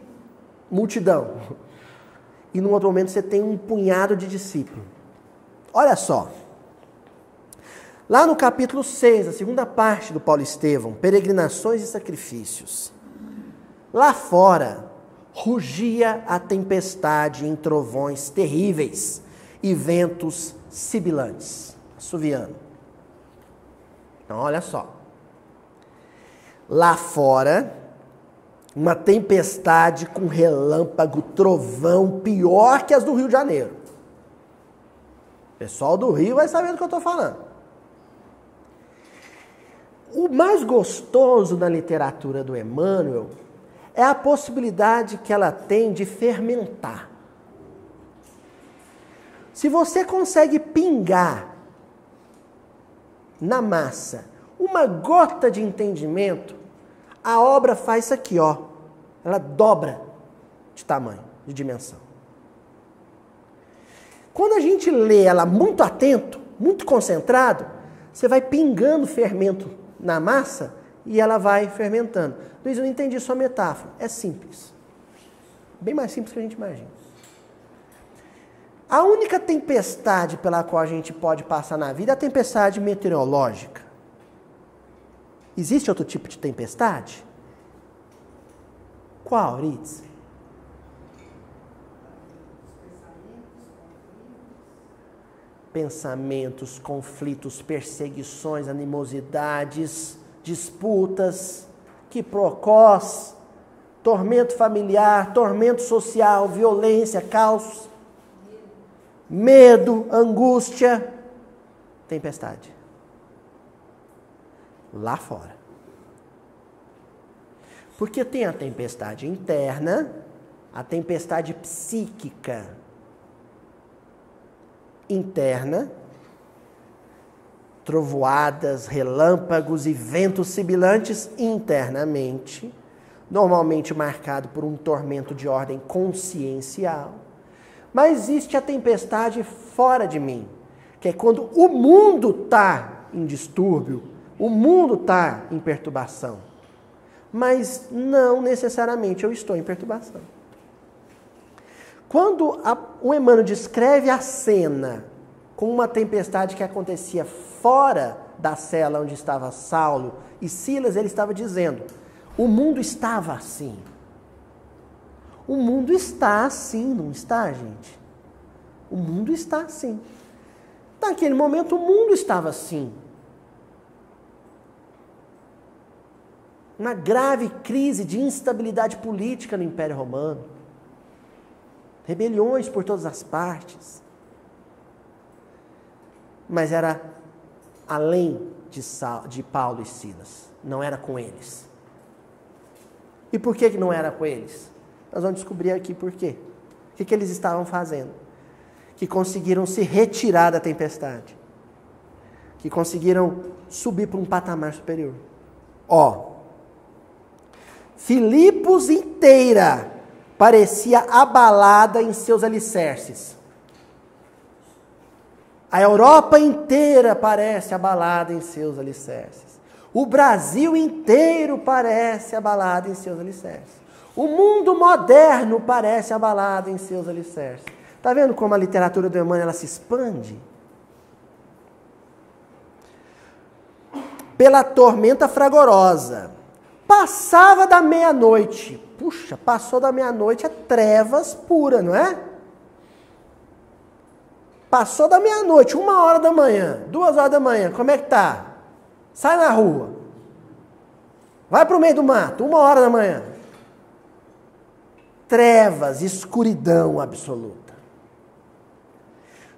multidão. E num outro momento você tem um punhado de discípulos. Olha só. Lá no capítulo 6, a segunda parte do Paulo Estevão, peregrinações e sacrifícios. Lá fora, rugia a tempestade em trovões terríveis e ventos sibilantes. Assoviando. Então, olha só. Lá fora, uma tempestade com relâmpago, trovão, pior que as do Rio de Janeiro. O pessoal do Rio vai saber do que eu estou falando. O mais gostoso na literatura do Emmanuel é a possibilidade que ela tem de fermentar. Se você consegue pingar na massa uma gota de entendimento, a obra faz isso aqui, ó. Ela dobra de tamanho, de dimensão. Quando a gente lê ela muito atento, muito concentrado, você vai pingando fermento na massa e ela vai fermentando. Luiz, eu não entendi sua metáfora. É simples. Bem mais simples do que a gente imagina. A única tempestade pela qual a gente pode passar na vida é a tempestade meteorológica. Existe outro tipo de tempestade? Qual, Ritz? Pensamentos, conflitos, perseguições, animosidades, disputas, quiprocós, tormento familiar, tormento social, violência, caos, medo, angústia, tempestade. Lá fora. Porque tem a tempestade interna, a tempestade psíquica interna, trovoadas, relâmpagos e ventos sibilantes internamente, normalmente marcado por um tormento de ordem consciencial. Mas existe a tempestade fora de mim, que é quando o mundo está em distúrbio, o mundo está em perturbação. Mas não necessariamente eu estou em perturbação. Quando o Emmanuel descreve a cena com uma tempestade que acontecia fora da cela onde estava Saulo e Silas, ele estava dizendo, o mundo estava assim. O mundo está assim, não está, gente? O mundo está assim. Naquele momento o mundo estava assim. Uma grave crise de instabilidade política no Império Romano. Rebeliões por todas as partes. Mas era além de Paulo e Silas. Não era com eles. E por que não era com eles? Nós vamos descobrir aqui por quê. O que eles estavam fazendo? Que conseguiram se retirar da tempestade. Que conseguiram subir para um patamar superior. Filipos inteira parecia abalada em seus alicerces. A Europa inteira parece abalada em seus alicerces. O Brasil inteiro parece abalado em seus alicerces. O mundo moderno parece abalado em seus alicerces. Está vendo como a literatura do Emmanuel ela se expande? Pela tormenta fragorosa. Passava da meia-noite. Puxa, passou da meia-noite, é trevas pura, não é? Passou da meia-noite, 1h da manhã, 2h da manhã, como é que tá? Sai na rua. Vai para o meio do mato, 1h da manhã. Trevas, escuridão absoluta.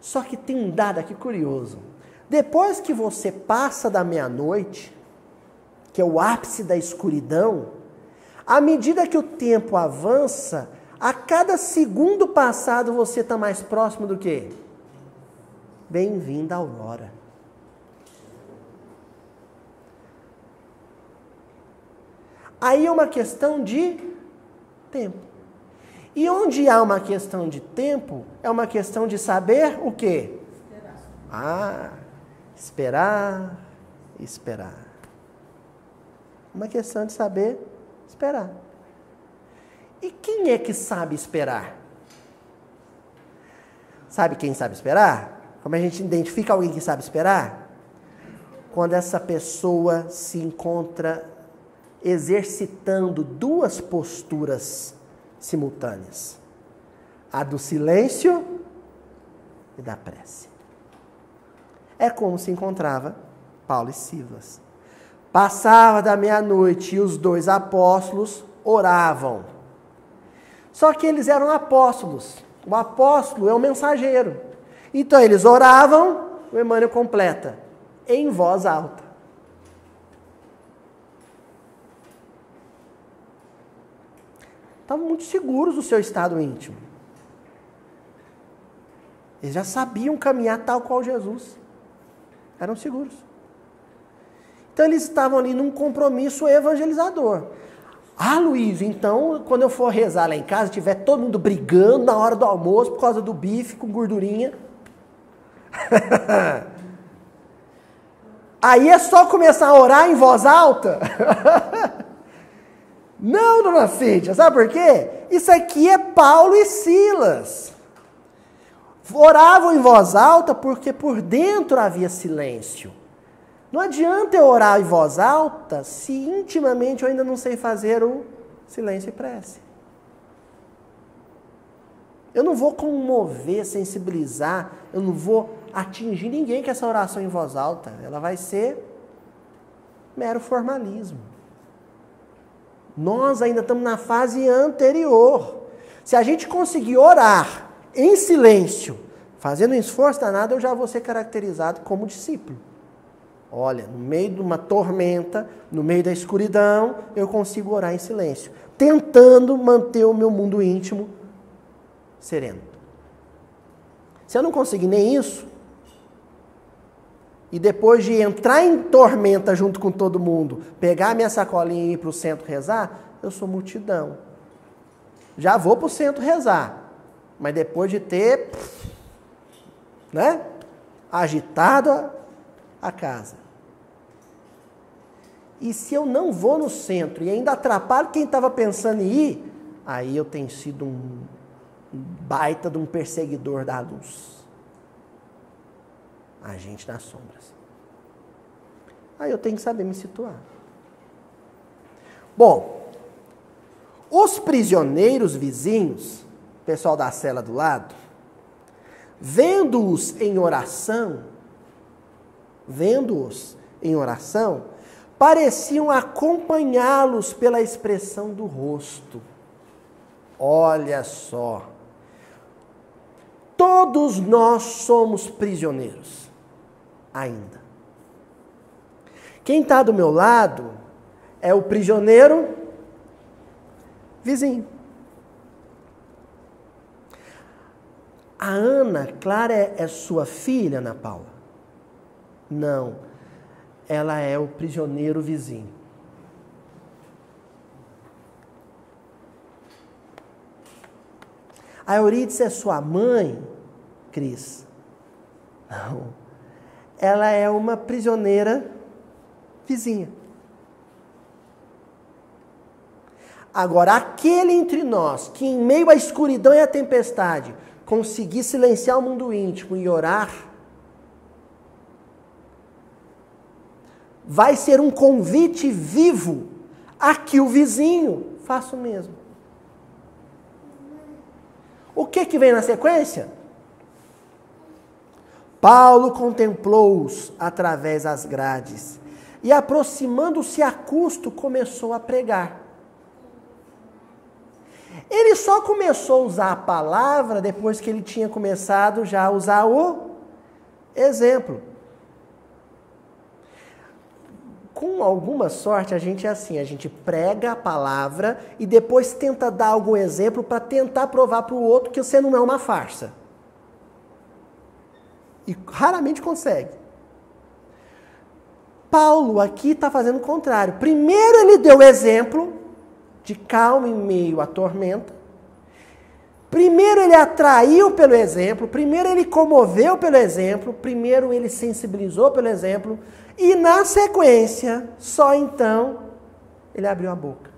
Só que tem um dado aqui curioso. Depois que você passa da meia-noite, que é o ápice da escuridão, à medida que o tempo avança, a cada segundo passado você está mais próximo do quê? Bem-vinda à aurora. Aí é uma questão de tempo. E onde há uma questão de tempo, é uma questão de saber o quê? Esperar. Esperar. Uma questão de saber esperar. E quem é que sabe esperar? Sabe quem sabe esperar? Como a gente identifica alguém que sabe esperar? Quando essa pessoa se encontra exercitando duas posturas simultâneas. A do silêncio e da prece. É como se encontrava Paulo e Silas. Passava da meia-noite e os 2 apóstolos oravam. Só que eles eram apóstolos. O apóstolo é o mensageiro. Então eles oravam, o Emmanuel completa, em voz alta. Estavam muito seguros do seu estado íntimo. Eles já sabiam caminhar tal qual Jesus. Eram seguros. Então eles estavam ali num compromisso evangelizador. Luiz, então quando eu for rezar lá em casa, tiver todo mundo brigando na hora do almoço por causa do bife com gordurinha. Aí é só começar a orar em voz alta? Não, dona Cíntia, sabe por quê? Isso aqui é Paulo e Silas. Oravam em voz alta porque por dentro havia silêncio. Não adianta eu orar em voz alta se intimamente eu ainda não sei fazer o silêncio e prece. Eu não vou comover, sensibilizar, eu não vou atingir ninguém com essa oração em voz alta. Ela vai ser mero formalismo. Nós ainda estamos na fase anterior. Se a gente conseguir orar em silêncio, fazendo um esforço danado, eu já vou ser caracterizado como discípulo. Olha, no meio de uma tormenta, no meio da escuridão, eu consigo orar em silêncio, tentando manter o meu mundo íntimo sereno. Se eu não conseguir nem isso, e depois de entrar em tormenta junto com todo mundo, pegar minha sacolinha e ir para o centro rezar, eu sou multidão. Já vou para o centro rezar, mas depois de ter, agitado a casa. E se eu não vou no centro e ainda atrapalho quem estava pensando em ir, aí eu tenho sido um baita de um perseguidor da luz. Agente das sombras. Aí eu tenho que saber me situar. Bom, os prisioneiros vizinhos, pessoal da cela do lado, vendo-os em oração, pareciam acompanhá-los pela expressão do rosto. Olha só. Todos nós somos prisioneiros. Ainda. Quem está do meu lado é o prisioneiro vizinho. A Ana Clara é sua filha, Ana Paula? Não. Ela é o prisioneiro vizinho. A Eurídice é sua mãe, Cris? Não. Ela é uma prisioneira vizinha. Agora, aquele entre nós que em meio à escuridão e à tempestade conseguir silenciar o mundo íntimo e orar, vai ser um convite vivo a que o vizinho faça o mesmo. O que vem na sequência? Paulo contemplou-os através das grades, e aproximando-se a custo, começou a pregar. Ele só começou a usar a palavra depois que ele tinha começado já a usar o exemplo. Com alguma sorte, a gente é assim, a gente prega a palavra e depois tenta dar algum exemplo para tentar provar para o outro que você não é uma farsa. E raramente consegue. Paulo aqui está fazendo o contrário. Primeiro ele deu o exemplo de calma em meio à tormenta. Primeiro ele atraiu pelo exemplo. Primeiro ele comoveu pelo exemplo. Primeiro ele sensibilizou pelo exemplo. E na sequência, só então, ele abriu a boca.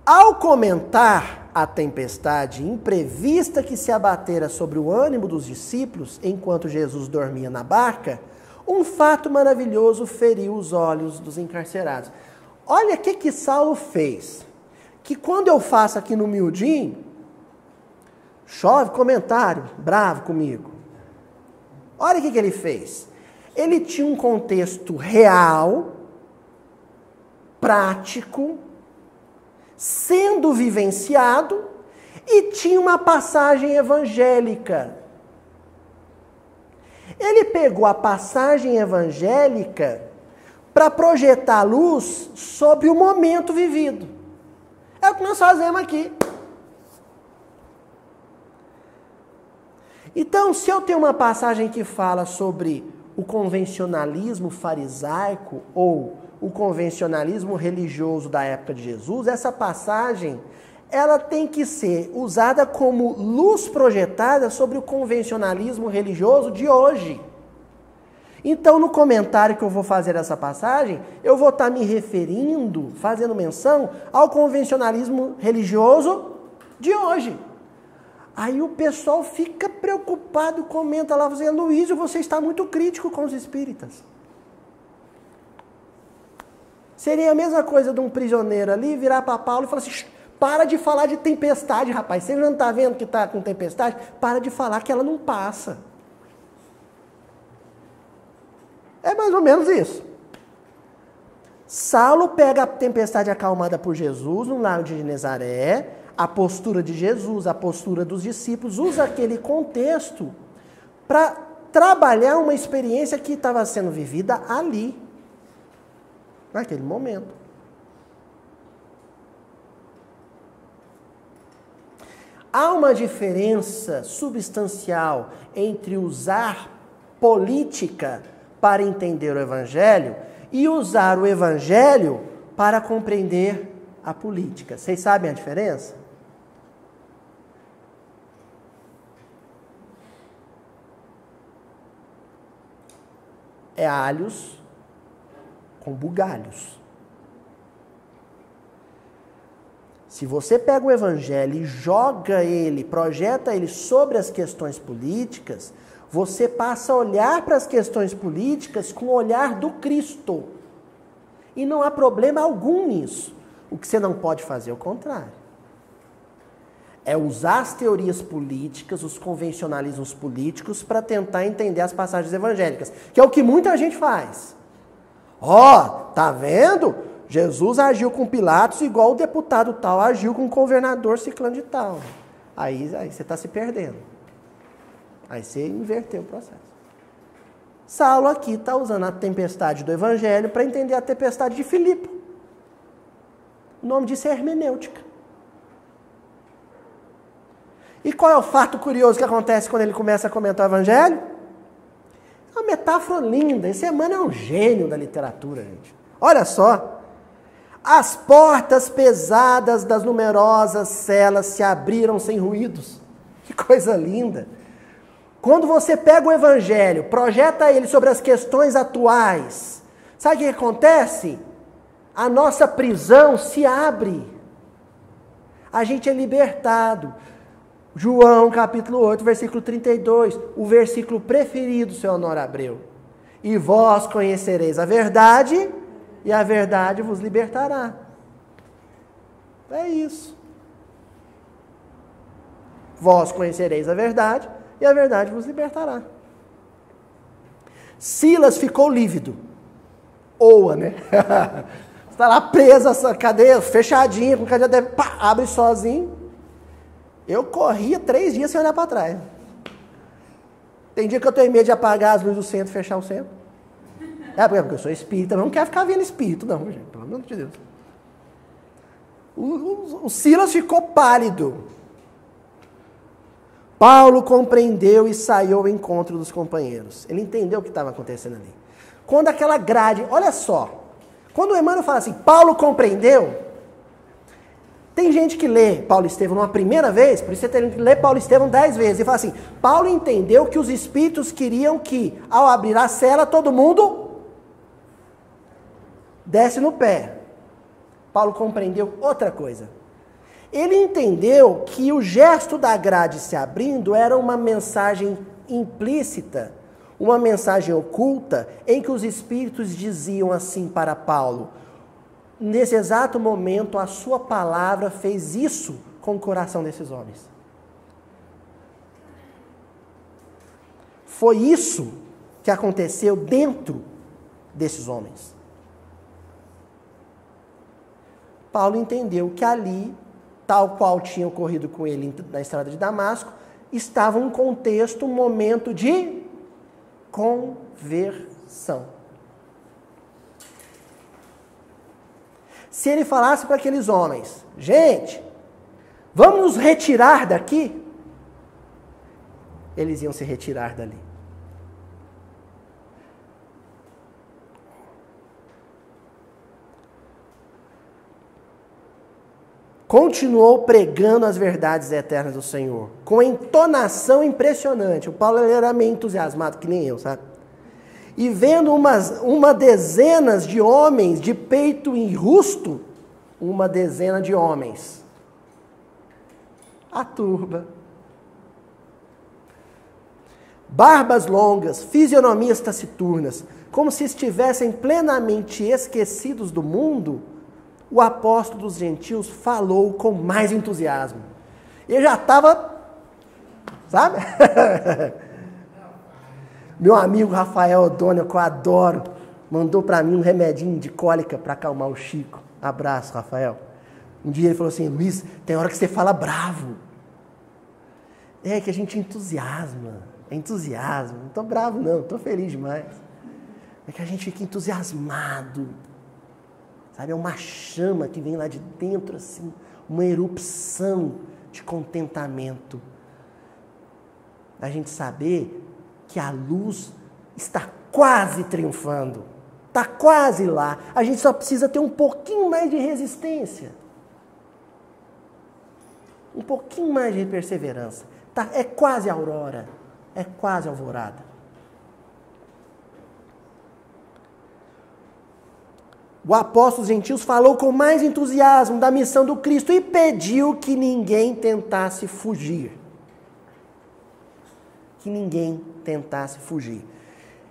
Ao comentar a tempestade imprevista que se abatera sobre o ânimo dos discípulos enquanto Jesus dormia na barca, um fato maravilhoso feriu os olhos dos encarcerados. Olha o que Saulo fez. Que quando eu faço aqui no miudinho, chove comentário, bravo comigo. Olha o que ele fez. Ele tinha um contexto real, prático, sendo vivenciado, e tinha uma passagem evangélica. Ele pegou a passagem evangélica para projetar a luz sobre o momento vivido. É o que nós fazemos aqui. Então, se eu tenho uma passagem que fala sobre o convencionalismo farisaico ou o convencionalismo religioso da época de Jesus, essa passagem ela tem que ser usada como luz projetada sobre o convencionalismo religioso de hoje. Então, no comentário que eu vou fazer dessa passagem, eu vou estar me referindo, fazendo menção ao convencionalismo religioso de hoje. Aí o pessoal fica preocupado, comenta lá, você, Luísio, você está muito crítico com os espíritas. Seria a mesma coisa de um prisioneiro ali virar para Paulo e falar assim, para de falar de tempestade, rapaz. Você não está vendo que está com tempestade? Para de falar que ela não passa. É mais ou menos isso. Saulo pega a tempestade acalmada por Jesus no lago de Genezaré, a postura de Jesus, a postura dos discípulos, usa aquele contexto para trabalhar uma experiência que estava sendo vivida ali, naquele momento. Há uma diferença substancial entre usar política para entender o Evangelho e usar o Evangelho para compreender a política. Vocês sabem a diferença? É alhos com bugalhos. Se você pega o Evangelho e joga ele, projeta ele sobre as questões políticas, você passa a olhar para as questões políticas com o olhar do Cristo. E não há problema algum nisso. O que você não pode fazer é o contrário. É usar as teorias políticas, os convencionalismos políticos, para tentar entender as passagens evangélicas, que é o que muita gente faz. Tá vendo? Jesus agiu com Pilatos igual o deputado tal agiu com o governador ciclano de tal. Aí você está se perdendo. Aí você inverteu o processo. Saulo aqui está usando a tempestade do Evangelho para entender a tempestade de Filipe. O nome disso é hermenêutica. E qual é o fato curioso que acontece quando ele começa a comentar o Evangelho? É uma metáfora linda. Esse mano é um gênio da literatura, gente. Olha só. As portas pesadas das numerosas celas se abriram sem ruídos. Que coisa linda. Quando você pega o Evangelho, projeta ele sobre as questões atuais, sabe o que acontece? A nossa prisão se abre. A gente é libertado. João, capítulo 8, versículo 32, o versículo preferido do seu Honório Abreu. E vós conhecereis a verdade, e a verdade vos libertará. É isso. Vós conhecereis a verdade, e a verdade vos libertará. Silas ficou lívido. Oa, né? Está lá presa essa cadeia, fechadinha, com cadeia, pá, abre sozinho. Eu corria 3 dias sem olhar para trás. Tem dia que eu tenho medo de apagar as luzes do centro e fechar o centro. Porque eu sou espírita, não quero ficar vendo espírito, não, gente, pelo amor de Deus. O Silas ficou pálido. Paulo compreendeu e saiu ao encontro dos companheiros. Ele entendeu o que estava acontecendo ali. Quando aquela grade, olha só, quando o Emmanuel fala assim, Paulo compreendeu, tem gente que lê Paulo Estevão uma primeira vez, por isso você tem que ler Paulo Estevão 10 vezes, e fala assim, Paulo entendeu que os espíritos queriam que, ao abrir a cela, todo mundo desce no pé. Paulo compreendeu outra coisa. Ele entendeu que o gesto da grade se abrindo era uma mensagem implícita, uma mensagem oculta, em que os espíritos diziam assim para Paulo, nesse exato momento a sua palavra fez isso com o coração desses homens. Foi isso que aconteceu dentro desses homens. Paulo entendeu que ali, tal qual tinha ocorrido com ele na estrada de Damasco, estava um contexto, um momento de conversão. Se ele falasse para aqueles homens, gente, vamos nos retirar daqui, eles iam se retirar dali. Continuou pregando as verdades eternas do Senhor, com entonação impressionante. O Paulo era meio entusiasmado, que nem eu, sabe? E vendo uma dezena de homens de peito enrusto, uma dezena de homens. A turba. Barbas longas, fisionomias taciturnas, como se estivessem plenamente esquecidos do mundo, o apóstolo dos gentios falou com mais entusiasmo. Ele já estava, sabe? Meu amigo Rafael Odônio, que eu adoro, mandou para mim um remedinho de cólica para acalmar o Chico. Abraço, Rafael. Um dia ele falou assim, Luiz, tem hora que você fala bravo. É que a gente entusiasma. É entusiasmo. Não estou bravo não, estou feliz demais. É que a gente fica entusiasmado. Sabe, é uma chama que vem lá de dentro, assim, uma erupção de contentamento. A gente saber que a luz está quase triunfando, está quase lá. A gente só precisa ter um pouquinho mais de resistência. Um pouquinho mais de perseverança. É quase aurora, é quase alvorada. O apóstolo dos gentios falou com mais entusiasmo da missão do Cristo e pediu que ninguém tentasse fugir. Que ninguém tentasse fugir.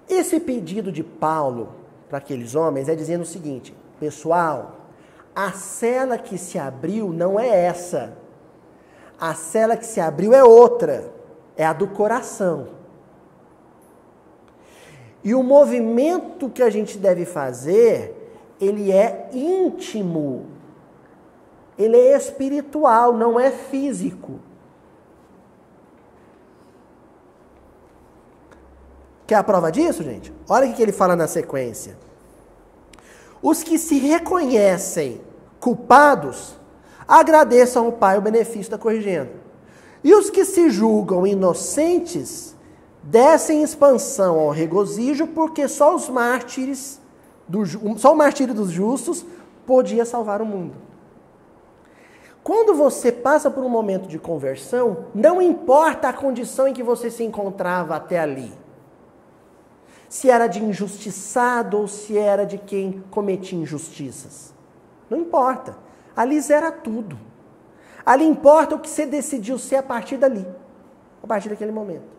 Esse pedido de Paulo para aqueles homens é dizendo o seguinte, pessoal, a cela que se abriu não é essa. A cela que se abriu é outra, é a do coração. E o movimento que a gente deve fazer, ele é íntimo, ele é espiritual, não é físico. Quer a prova disso, gente? Olha o que ele fala na sequência. Os que se reconhecem culpados, agradeçam ao Pai o benefício da corrigenda. E os que se julgam inocentes, dessem expansão ao regozijo, porque só o martírio dos justos podia salvar o mundo. Quando você passa por um momento de conversão, não importa a condição em que você se encontrava até ali. Se era de injustiçado ou se era de quem cometia injustiças. Não importa. Ali zera tudo. Ali importa o que você decidiu ser a partir dali. A partir daquele momento.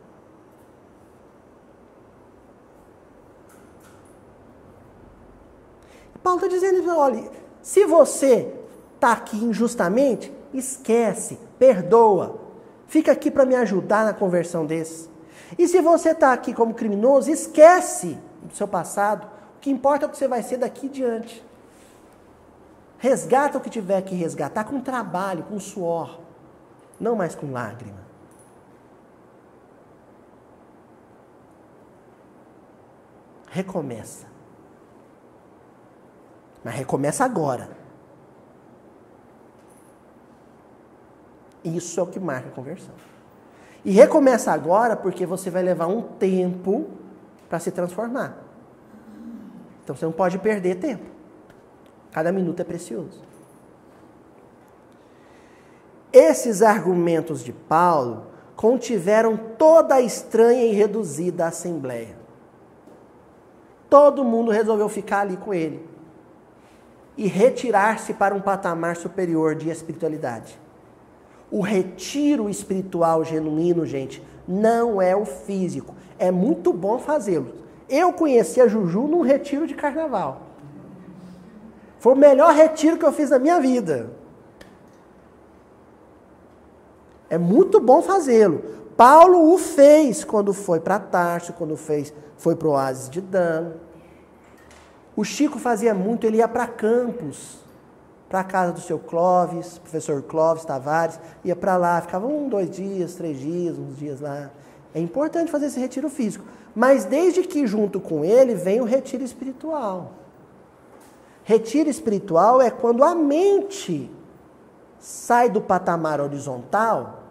Paulo está dizendo, olha, se você está aqui injustamente, esquece, perdoa. Fica aqui para me ajudar na conversão desses. E se você está aqui como criminoso, esquece do seu passado. O que importa é o que você vai ser daqui em diante. Resgata o que tiver que resgatar com trabalho, com suor. Não mais com lágrima. Recomeça. Mas recomeça agora. Isso é o que marca a conversão. E recomeça agora porque você vai levar um tempo para se transformar. Então você não pode perder tempo. Cada minuto é precioso. Esses argumentos de Paulo contiveram toda a estranha e reduzida assembleia. Todo mundo resolveu ficar ali com ele e retirar-se para um patamar superior de espiritualidade. O retiro espiritual genuíno, gente, não é o físico. É muito bom fazê-lo. Eu conheci a Juju num retiro de carnaval. Foi o melhor retiro que eu fiz na minha vida. É muito bom fazê-lo. Paulo o fez quando foi para Tarso, quando foi para o oásis de Dan. O Chico fazia muito, ele ia para Campos, para a casa do seu Clóvis, professor Clóvis Tavares, ia para lá, ficava 1, 2 dias, 3 dias, uns dias lá. É importante fazer esse retiro físico, mas desde que junto com ele vem o retiro espiritual. Retiro espiritual é quando a mente sai do patamar horizontal,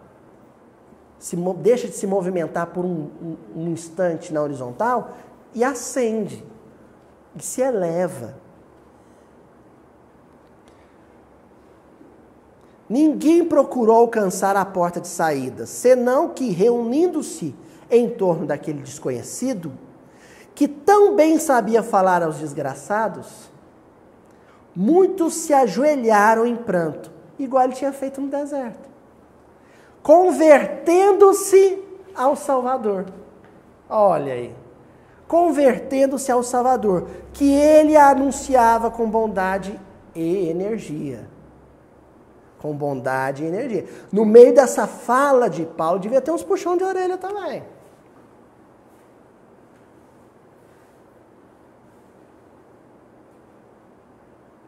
deixa de se movimentar por um instante na horizontal e ascende, e se eleva. Ninguém procurou alcançar a porta de saída, senão que, reunindo-se em torno daquele desconhecido, que tão bem sabia falar aos desgraçados, muitos se ajoelharam em pranto, igual ele tinha feito no deserto, convertendo-se ao Salvador. Olha aí, convertendo-se ao Salvador, que ele anunciava com bondade e energia. Com bondade e energia. No meio dessa fala de Paulo, devia ter uns puxão de orelha também.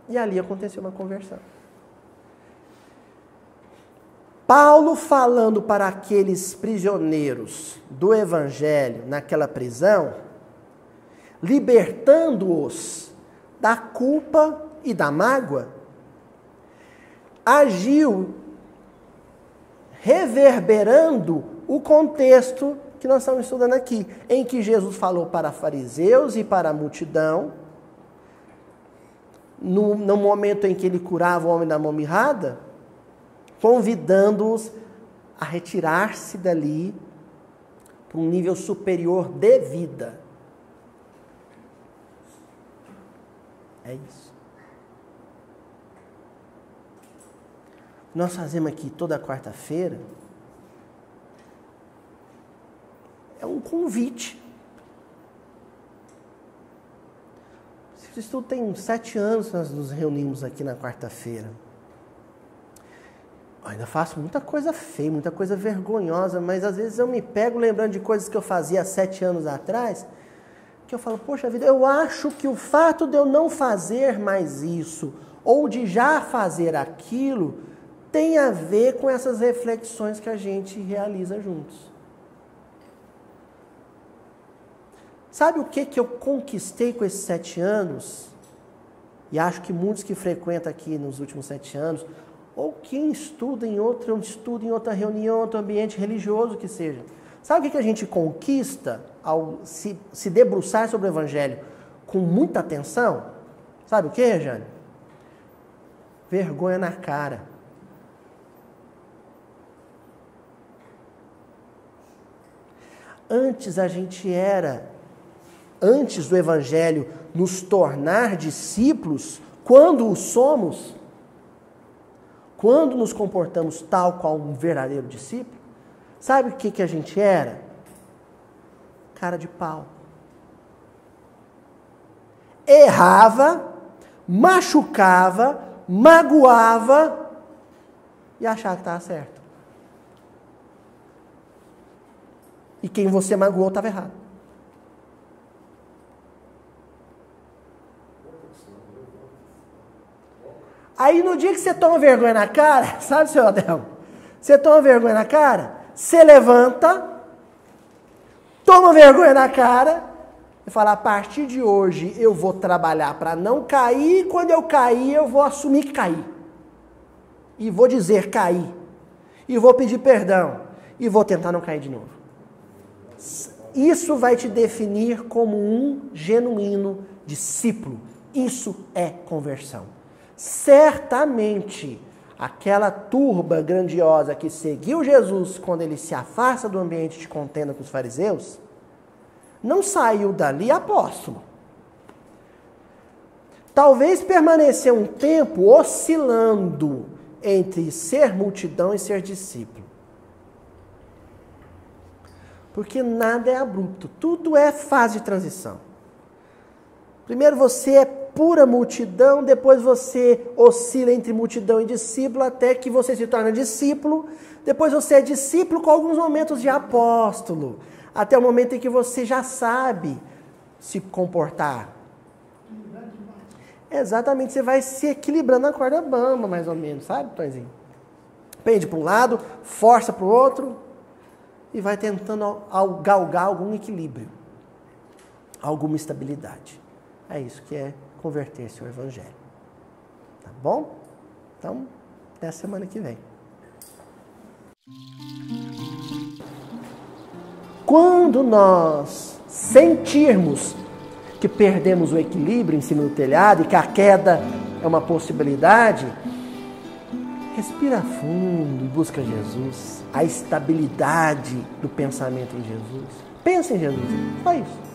E ali aconteceu uma conversão. Paulo falando para aqueles prisioneiros do Evangelho naquela prisão, libertando-os da culpa e da mágoa, agiu reverberando o contexto que nós estamos estudando aqui, em que Jesus falou para fariseus e para a multidão, no momento em que ele curava o homem da mão mirrada, convidando-os a retirar-se dali para um nível superior de vida. É isso. Nós fazemos aqui toda quarta-feira é um convite. Esse estudo tem 7 anos que nós nos reunimos aqui na quarta-feira. Eu ainda faço muita coisa feia, muita coisa vergonhosa, mas às vezes eu me pego lembrando de coisas que eu fazia há 7 anos atrás, que eu falo, poxa vida, eu acho que o fato de eu não fazer mais isso, ou de já fazer aquilo, tem a ver com essas reflexões que a gente realiza juntos. Sabe o que eu conquistei com esses 7 anos? E acho que muitos que frequentam aqui nos últimos 7 anos, ou quem estuda em outra reunião, outro ambiente religioso que seja. Sabe o que a gente conquista ao se debruçar sobre o Evangelho com muita atenção? Sabe o que, Rejane? Vergonha na cara. Antes do Evangelho nos tornar discípulos, quando o somos, quando nos comportamos tal qual um verdadeiro discípulo, sabe o que a gente era? Cara de pau. Errava, machucava, magoava e achava que estava certo. E quem você magoou estava errado. Aí no dia que você toma vergonha na cara, sabe, seu Adelmo? Você toma vergonha na cara, você levanta, toma vergonha na cara e fala, a partir de hoje eu vou trabalhar para não cair, e quando eu cair eu vou assumir que caí. E vou dizer caí. E vou pedir perdão. E vou tentar não cair de novo. Isso vai te definir como um genuíno discípulo. Isso é conversão. Certamente, aquela turba grandiosa que seguiu Jesus quando ele se afasta do ambiente de contenda com os fariseus, não saiu dali apóstolo. Talvez permaneceu um tempo oscilando entre ser multidão e ser discípulo. Porque nada é abrupto, tudo é fase de transição. Primeiro você é pura multidão, depois você oscila entre multidão e discípulo, até que você se torna discípulo, depois você é discípulo com alguns momentos de apóstolo, até o momento em que você já sabe se comportar. Exatamente, você vai se equilibrando na corda bamba, mais ou menos, sabe, Tonzinho? Pende para um lado, força para o outro, e vai tentando galgar algum equilíbrio, alguma estabilidade. É isso que é converter-se ao Evangelho. Tá bom? Então, até a semana que vem. Quando nós sentirmos que perdemos o equilíbrio em cima do telhado e que a queda é uma possibilidade, respira fundo e busca Jesus, a estabilidade do pensamento em Jesus. Pensa em Jesus, só isso.